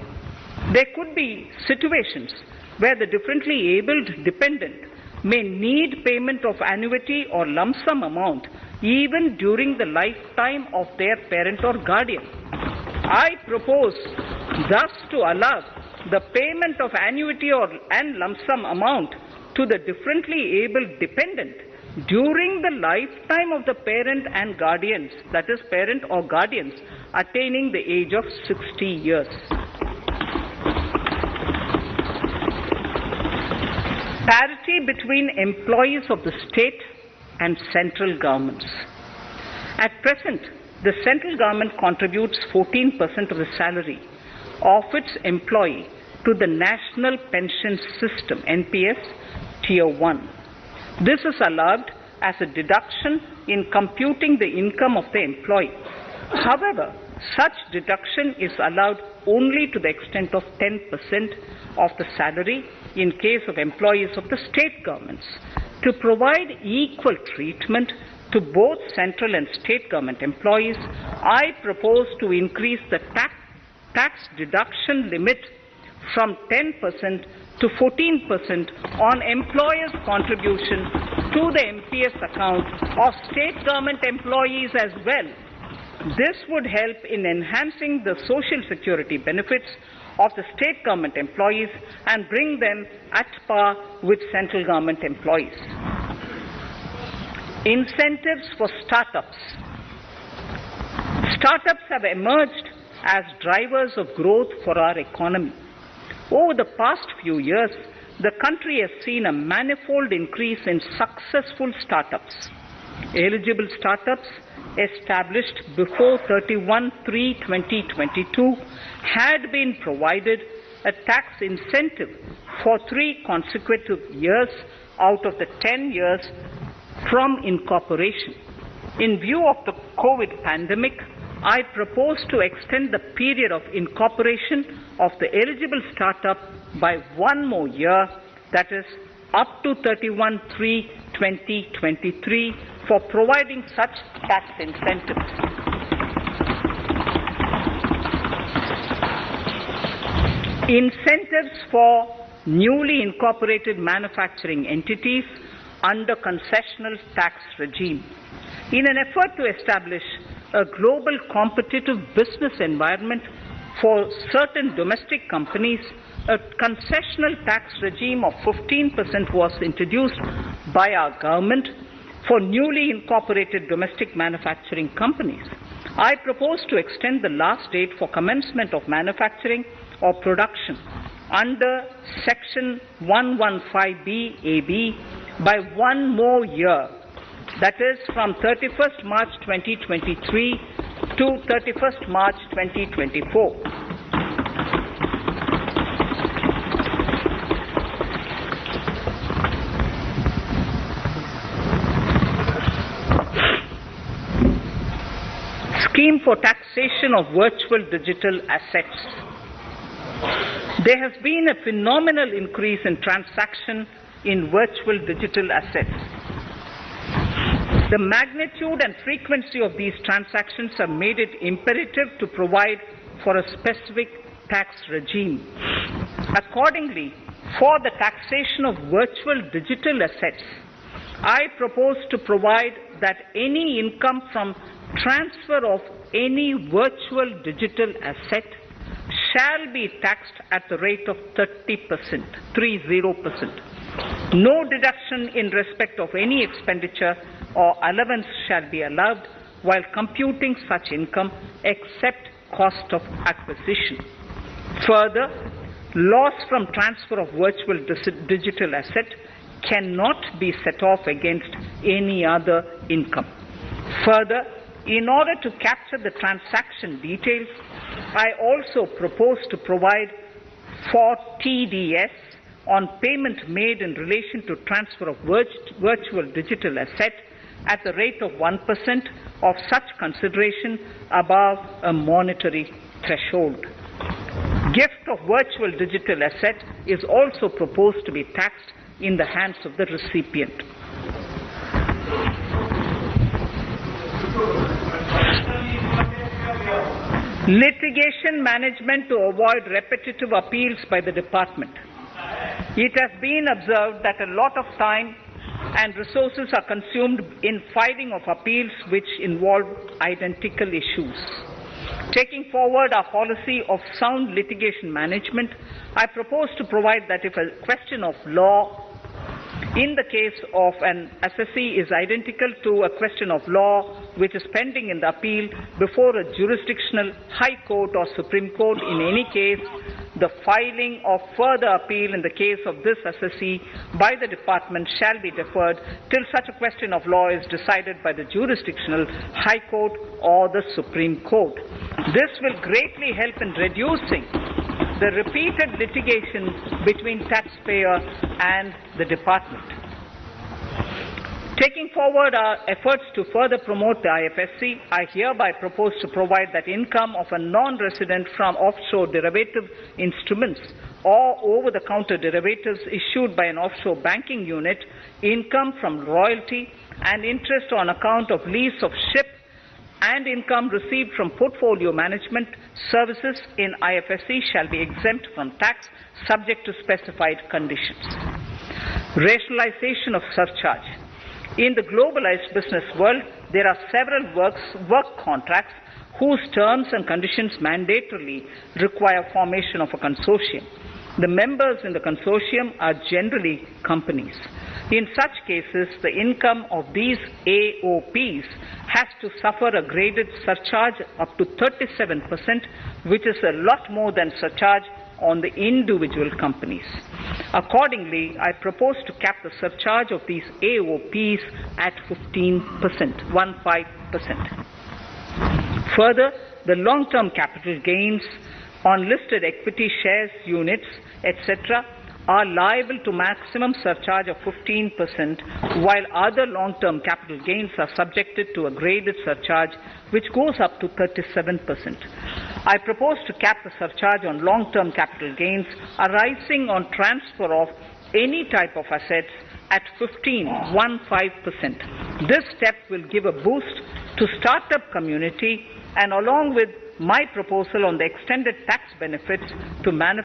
There could be situations where the differently abled dependent may need payment of annuity or lump sum amount even during the lifetime of their parent or guardian. I propose thus to allow the payment of annuity and lump sum amount to the differently abled dependent during the lifetime of the parent and guardians, that is parent or guardians, attaining the age of 60 years. Parity between employees of the state and central governments. At present, the central government contributes 14% of the salary of its employee to the National Pension System, NPS, Tier 1. This is allowed as a deduction in computing the income of the employee. However, such deduction is allowed only to the extent of 10% of the salary in case of employees of the state governments. To provide equal treatment to both central and state government employees, I propose to increase the tax deduction limit from 10% to 14% on employers' contribution to the MPS account of state government employees as well. This would help in enhancing the social security benefits of the state government employees and bring them at par with central government employees. Incentives for startups. Startups have emerged as drivers of growth for our economy. Over the past few years, the country has seen a manifold increase in successful startups. Eligible startups established before 31/3/2022 had been provided a tax incentive for 3 consecutive years out of the 10 years from incorporation. In view of the COVID pandemic, I propose to extend the period of incorporation of the eligible startup by 1 more year, that is, up to 31/3/2023, for providing such tax incentives. Incentives for newly incorporated manufacturing entities under concessional tax regime. In an effort to establish a global competitive business environment for certain domestic companies, a concessional tax regime of 15% was introduced by our government for newly incorporated domestic manufacturing companies. I propose to extend the last date for commencement of manufacturing or production under Section 115B(ab) by 1 more year, that is from 31st March 2023 to 31st March 2024. Scheme for taxation of virtual digital assets. There has been a phenomenal increase in transaction in virtual digital assets. The magnitude and frequency of these transactions have made it imperative to provide for a specific tax regime. Accordingly, for the taxation of virtual digital assets, I propose to provide that any income from transfer of any virtual digital asset shall be taxed at the rate of 30%. No deduction in respect of any expenditure or allowance shall be allowed while computing such income except cost of acquisition. Further, loss from transfer of virtual digital asset cannot be set off against any other income. Further, in order to capture the transaction details, I also propose to provide for TDS on payment made in relation to transfer of virtual digital asset at the rate of 1% of such consideration above a monetary threshold. Gift of virtual digital asset is also proposed to be taxed in the hands of the recipient. Litigation management to avoid repetitive appeals by the department. It has been observed that a lot of time and resources are consumed in filing of appeals which involve identical issues. Taking forward our policy of sound litigation management, I propose to provide that if a question of law in the case of an assessee is identical to a question of law which is pending in the appeal before a jurisdictional high court or Supreme Court, in any case, the filing of further appeal in the case of this assessee by the department shall be deferred till such a question of law is decided by the jurisdictional high court or the Supreme Court. This will greatly help in reducing the repeated litigation between taxpayer and the department. Taking forward our efforts to further promote the IFSC, I hereby propose to provide that income of a non-resident from offshore derivative instruments or over-the-counter derivatives issued by an offshore banking unit, income from royalty and interest on account of lease of ship, and income received from portfolio management services in IFSC shall be exempt from tax subject to specified conditions. Rationalization of surcharge. In the globalized business world, there are several work contracts whose terms and conditions mandatorily require formation of a consortium. The members in the consortium are generally companies. In such cases, the income of these AOPs has to suffer a graded surcharge up to 37%, which is a lot more than surcharge on the individual companies. Accordingly, I propose to cap the surcharge of these AOPs at 15%. Further, the long-term capital gains on listed equity shares, units, etc. are liable to maximum surcharge of 15%, while other long-term capital gains are subjected to a graded surcharge which goes up to 37%. I propose to cap the surcharge on long-term capital gains arising on transfer of any type of assets at 15%. This step will give a boost to startup community, and along with my proposal on the extended tax benefits to manufacturers